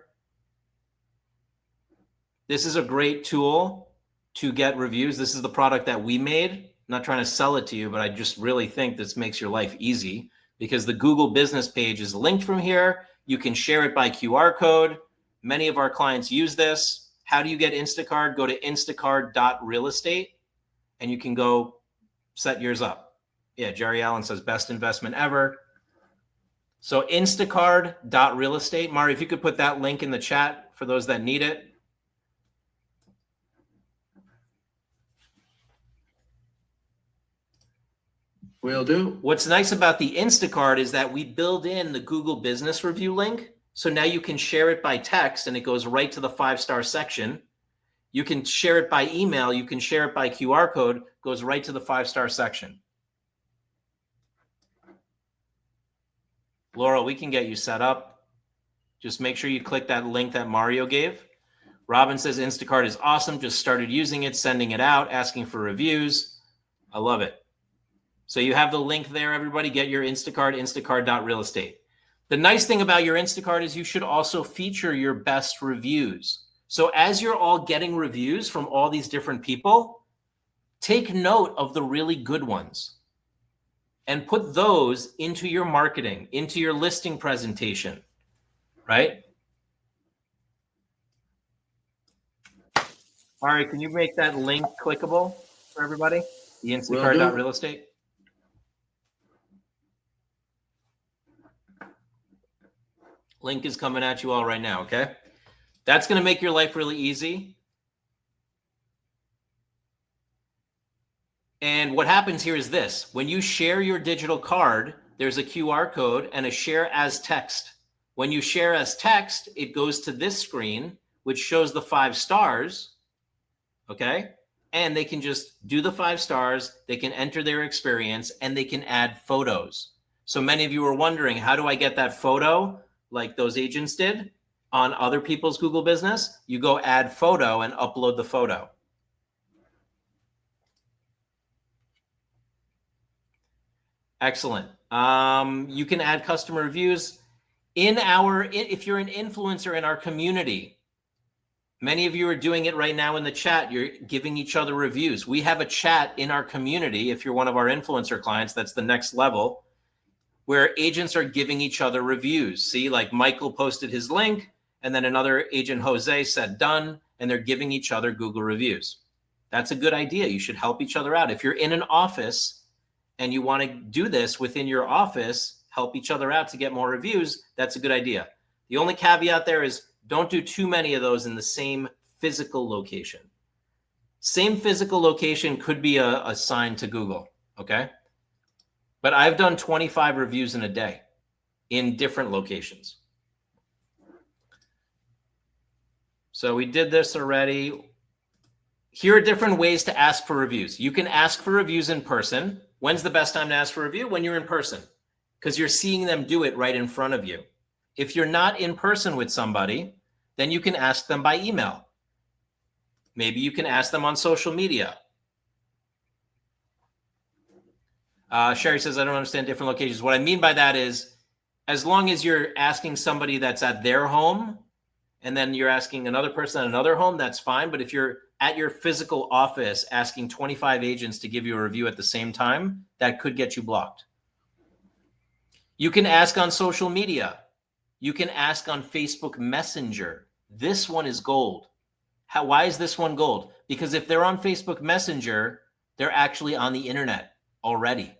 This is a great tool to get reviews. This is the product that we made. I'm not trying to sell it to you, but I just really think this makes your life easy because the Google business page is linked from here. You can share it by QR code. Many of our clients use this. How do you get Instacard? Go to instacard.realestate and you can go set yours up. Yeah, Jerry Allen says best investment ever. So instacard.realestate. Mari, if you could put that link in the chat for those that need it. Will do. What's nice about the Instacard is that we build in the Google Business Review link. So now you can share it by text and it goes right to the 5-star section. You can share it by email. You can share it by QR code, goes right to the 5-star section. Laurel, we can get you set up. Just make sure you click that link that Mario gave. Robin says Instacart is awesome. Just started using it, sending it out, asking for reviews. I love it. So you have the link there, everybody. Get your Instacart, instacart.realestate. The nice thing about your Instacart is you should also feature your best reviews. So as you're all getting reviews from all these different people, take note of the really good ones and put those into your marketing, into your listing presentation, right? All right, can you make that link clickable for everybody? The Instacart.realestate. Link is coming at you all right now, okay? That's going to make your life really easy. And what happens here is this. When you share your digital card, there's a QR code and a share as text. When you share as text, it goes to this screen, which shows the 5 stars, okay? And they can just do the 5 stars, they can enter their experience, and they can add photos. So many of you are wondering, how do I get that photo like those agents did on other people's Google business? You go add photo and upload the photo. Excellent. You can add customer reviews if you're an influencer in our community. Many of you are doing it right now in the chat. You're giving each other reviews. We have a chat in our community. If you're one of our influencer clients, that's the next level, where agents are giving each other reviews. See, like Michael posted his link, and then another agent, Jose, said done, and they're giving each other Google reviews. That's a good idea. You should help each other out. If you're in an office and you want to do this within your office, help each other out to get more reviews, that's a good idea. The only caveat there is don't do too many of those in the same physical location. Same physical location could be a sign to Google, okay? But I've done 25 reviews in a day. in different locations. So we did this already. Here are different ways to ask for reviews. You can ask for reviews in person. When's the best time to ask for a review? When you're in person, because you're seeing them do it right in front of you. If you're not in person with somebody, then you can ask them by email. Maybe you can ask them on social media. Sherry says, I don't understand different locations. What I mean by that is, as long as you're asking somebody that's at their home, and then you're asking another person at another home, that's fine. But if you're at your physical office asking 25 agents to give you a review at the same time, that could get you blocked. You can ask on social media. You can ask on Facebook Messenger. This one is gold. Why is this one gold? Because if they're on Facebook Messenger, they're actually on the internet already.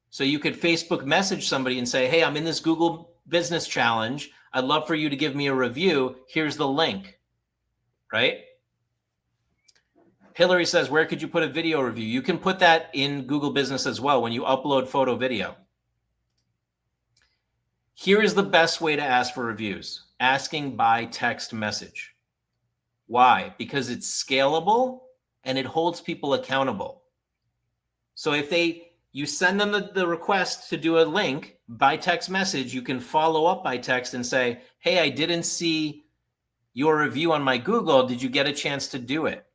So you could Facebook message somebody and say, hey, I'm in this Google Business Challenge. I'd love for you to give me a review. Here's the link, right? Hillary says, where could you put a video review? You can put that in Google Business as well when you upload photo video. Here is the best way to ask for reviews, asking by text message. Why? Because it's scalable and it holds people accountable. So if you send them the request to do a link by text message, you can follow up by text and say, hey, I didn't see your review on my Google. Did you get a chance to do it?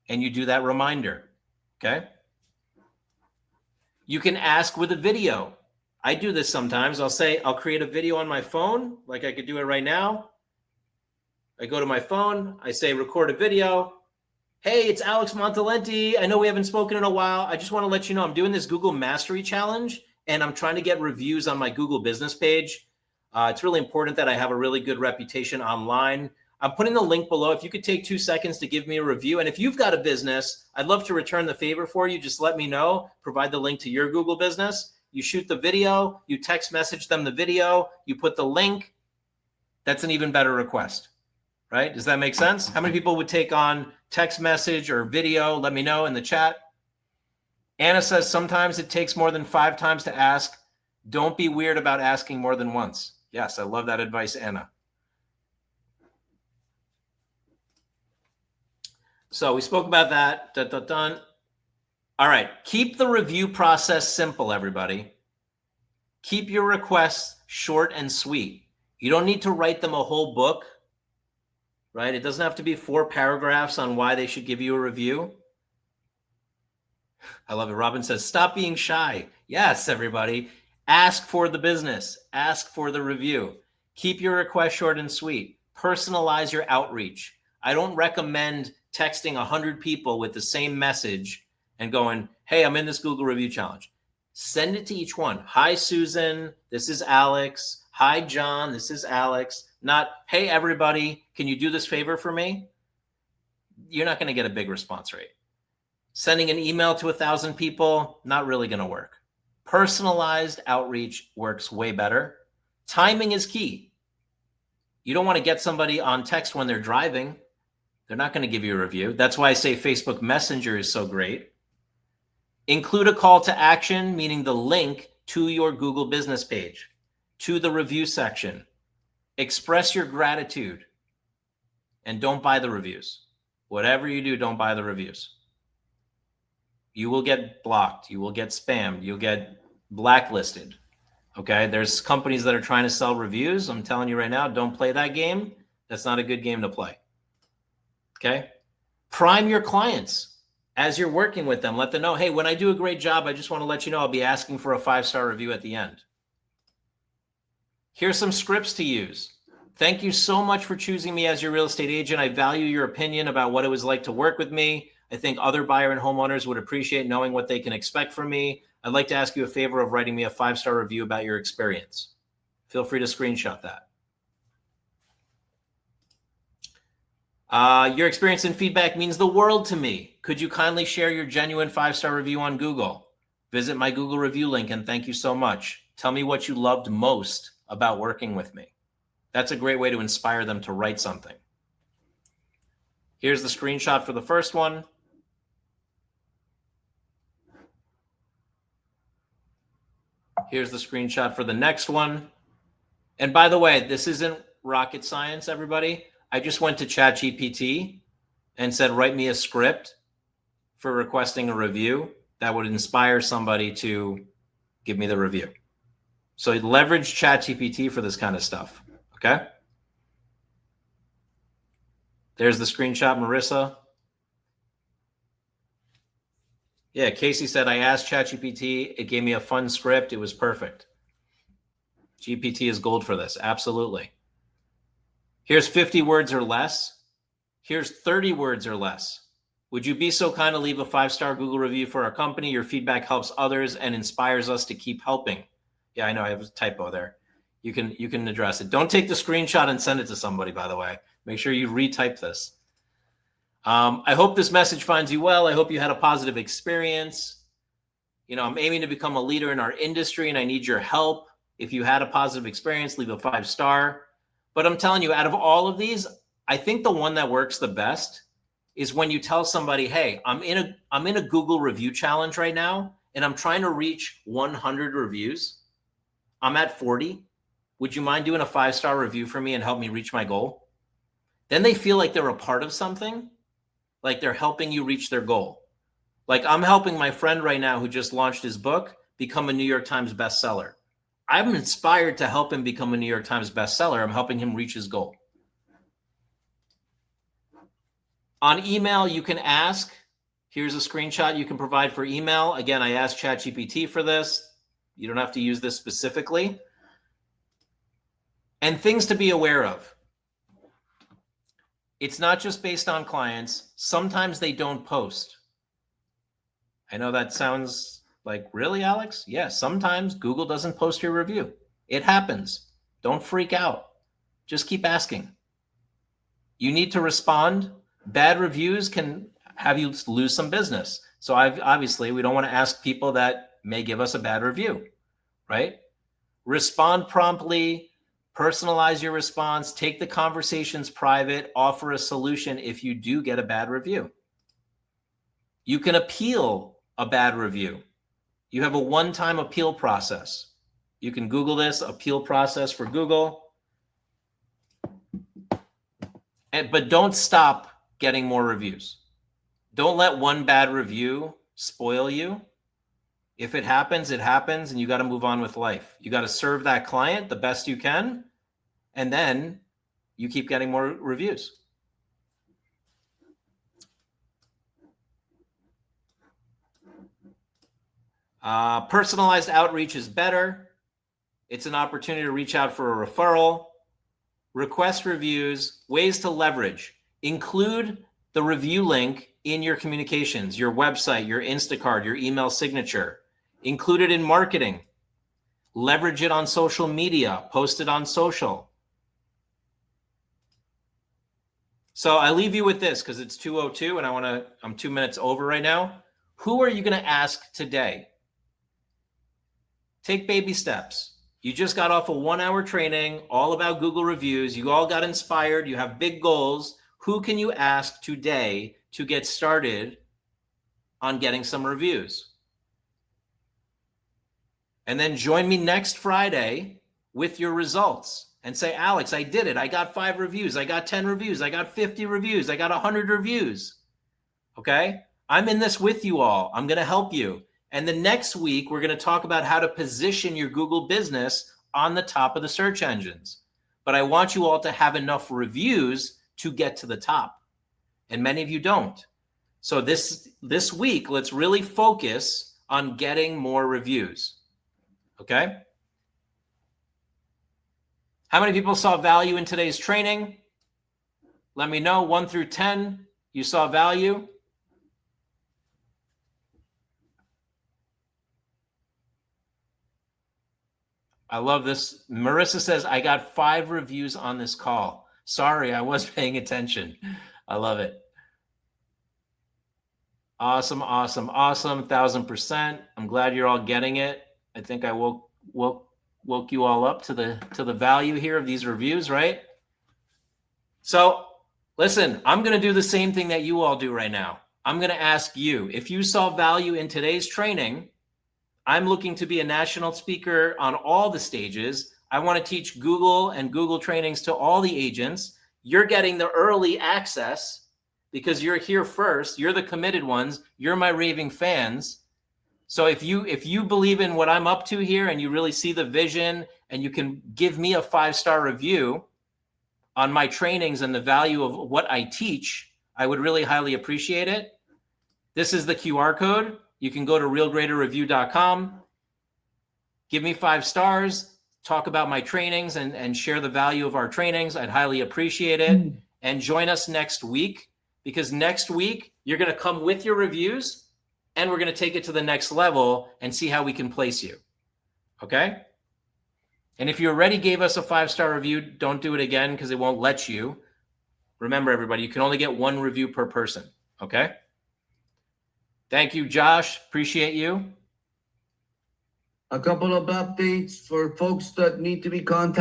And you do that reminder, okay? You can ask with a video. I do this sometimes. I'll create a video on my phone, like I could do it right now. I go to my phone, I say record a video. Hey, it's Alex Montalenti. I know we haven't spoken in a while. I just want to let you know I'm doing this Google Mastery Challenge, and I'm trying to get reviews on my Google business page. It's really important that I have a really good reputation online. I'm putting the link below. If you could take 2 seconds to give me a review. And if you've got a business, I'd love to return the favor for you. Just let me know. Provide the link to your Google business. You shoot the video. You text message them the video. You put the link. That's an even better request, right? Does that make sense? How many people would take on text message or video? Let me know in the chat. Anna says sometimes it takes more than 5 times to ask. Don't be weird about asking more than once. Yes, I love that advice, Anna. So we spoke about that. Dun, dun, dun. All right. Keep the review process simple, everybody. Keep your requests short and sweet. You don't need to write them a whole book, right? It doesn't have to be 4 paragraphs on why they should give you a review. I love it. Robin says, stop being shy. Yes, everybody. Ask for the business. Ask for the review. Keep your request short and sweet. Personalize your outreach. I don't recommend texting 100 people with the same message and going, hey, I'm in this Google Review Challenge. Send it to each one. Hi, Susan. This is Alex. Hi, John. This is Alex. Not, hey, everybody, can you do this favor for me? You're not going to get a big response rate. Sending an email to 1,000 people, not really going to work. Personalized outreach works way better. Timing is key. You don't want to get somebody on text when they're driving. They're not going to give you a review. That's why I say Facebook Messenger is so great. Include a call to action, meaning the link to your Google business page, to the review section. Express your gratitude and don't buy the reviews. Whatever you do, don't buy the reviews. You will get blocked. You will get spammed. You'll get blacklisted. Okay. There's companies that are trying to sell reviews. I'm telling you right now, don't play that game. That's not a good game to play. Okay. Prime your clients as you're working with them. Let them know, hey, when I do a great job, I just want to let you know I'll be asking for a 5-star review at the end. Here's some scripts to use. Thank you so much for choosing me as your real estate agent. I value your opinion about what it was like to work with me. I think other buyer and homeowners would appreciate knowing what they can expect from me. I'd like to ask you a favor of writing me a 5-star review about your experience. Feel free to screenshot that. Your experience and feedback means the world to me. Could you kindly share your genuine 5-star review on Google? Visit my Google review link and thank you so much. Tell me what you loved most about working with me. That's a great way to inspire them to write something. Here's the screenshot for the first one. Here's the screenshot for the next one. And by the way, this isn't rocket science, everybody. I just went to ChatGPT and said, write me a script for requesting a review that would inspire somebody to give me the review. So leverage ChatGPT for this kind of stuff, okay? There's the screenshot, Marissa. Yeah, Casey said, I asked ChatGPT. It gave me a fun script. It was perfect. GPT is gold for this. Absolutely. Here's 50 words or less. Here's 30 words or less. Would you be so kind to leave a 5-star Google review for our company? Your feedback helps others and inspires us to keep helping. Yeah, I know I have a typo there. You can address it. Don't take the screenshot and send it to somebody, by the way. Make sure you retype this. I hope this message finds you well. I hope you had a positive experience. You know, I'm aiming to become a leader in our industry and I need your help. If you had a positive experience, leave a 5-star. But I'm telling you, out of all of these, I think the one that works the best is when you tell somebody, hey, I'm in a Google review challenge right now, and I'm trying to reach 100 reviews. I'm at 40. Would you mind doing a 5-star review for me and help me reach my goal? Then they feel like they're a part of something, like they're helping you reach their goal. Like I'm helping my friend right now who just launched his book become a New York Times bestseller. I'm inspired to help him become a New York Times bestseller. I'm helping him reach his goal. On email, you can ask. Here's a screenshot you can provide for email. Again, I asked ChatGPT for this. You don't have to use this specifically. And things to be aware of. It's not just based on clients. Sometimes they don't post. I know that sounds like, really, Alex? Yeah, sometimes Google doesn't post your review. It happens. Don't freak out. Just keep asking. You need to respond. Bad reviews can have you lose some business. So obviously, we don't want to ask people that may give us a bad review, right? Respond promptly, personalize your response, take the conversations private, offer a solution if you do get a bad review. You can appeal a bad review. You have a one-time appeal process. You can Google this, appeal process for Google. But don't stop getting more reviews. Don't let one bad review spoil you. If it happens, it happens, and you got to move on with life. You got to serve that client the best you can, and then you keep getting more reviews. Personalized outreach is better. It's an opportunity to reach out for a referral. Request reviews, ways to leverage. Include the review link in your communications, your website, your Instacart, your email signature. Include it in marketing. Leverage it on social media. Post it on social. So I leave you with this because it's 2:02 and I'm 2 minutes over right now. Who are you going to ask today? Take baby steps. You just got off a 1-hour training all about Google reviews. You all got inspired. You have big goals. Who can you ask today to get started on getting some reviews? And then join me next Friday with your results and say, Alex, I did it. I got 5 reviews. I got 10 reviews. I got 50 reviews. I got 100 reviews. Okay? I'm in this with you all. I'm going to help you. And the next week, we're going to talk about how to position your Google business on the top of the search engines. But I want you all to have enough reviews to get to the top. And many of you don't. So this week, let's really focus on getting more reviews. Okay? How many people saw value in today's training? Let me know. 1 through 10, you saw value. I love this. Marissa says, I got 5 reviews on this call. Sorry, I was paying attention. I love it. Awesome, awesome, awesome. 1000%. I'm glad you're all getting it. I think I woke you all up to the value here of these reviews, right? So listen, I'm going to do the same thing that you all do right now. I'm going to ask you, if you saw value in today's training, I'm looking to be a national speaker on all the stages. I want to teach Google and Google trainings to all the agents. You're getting the early access because you're here first. You're the committed ones. You're my raving fans. So if you believe in what I'm up to here and you really see the vision and you can give me a 5-star review on my trainings and the value of what I teach, I would really highly appreciate it. This is the QR code. You can go to realgraderreview.com, give me 5 stars, talk about my trainings and share the value of our trainings. I'd highly appreciate it. And join us next week, because next week you're going to come with your reviews and we're going to take it to the next level and see how we can place you. Okay? And if you already gave us a 5-star review, don't do it again because it won't let you. Remember, everybody, you can only get 1 review per person. Okay? Thank you, Josh. Appreciate you. A couple of updates for folks that need to be contacted.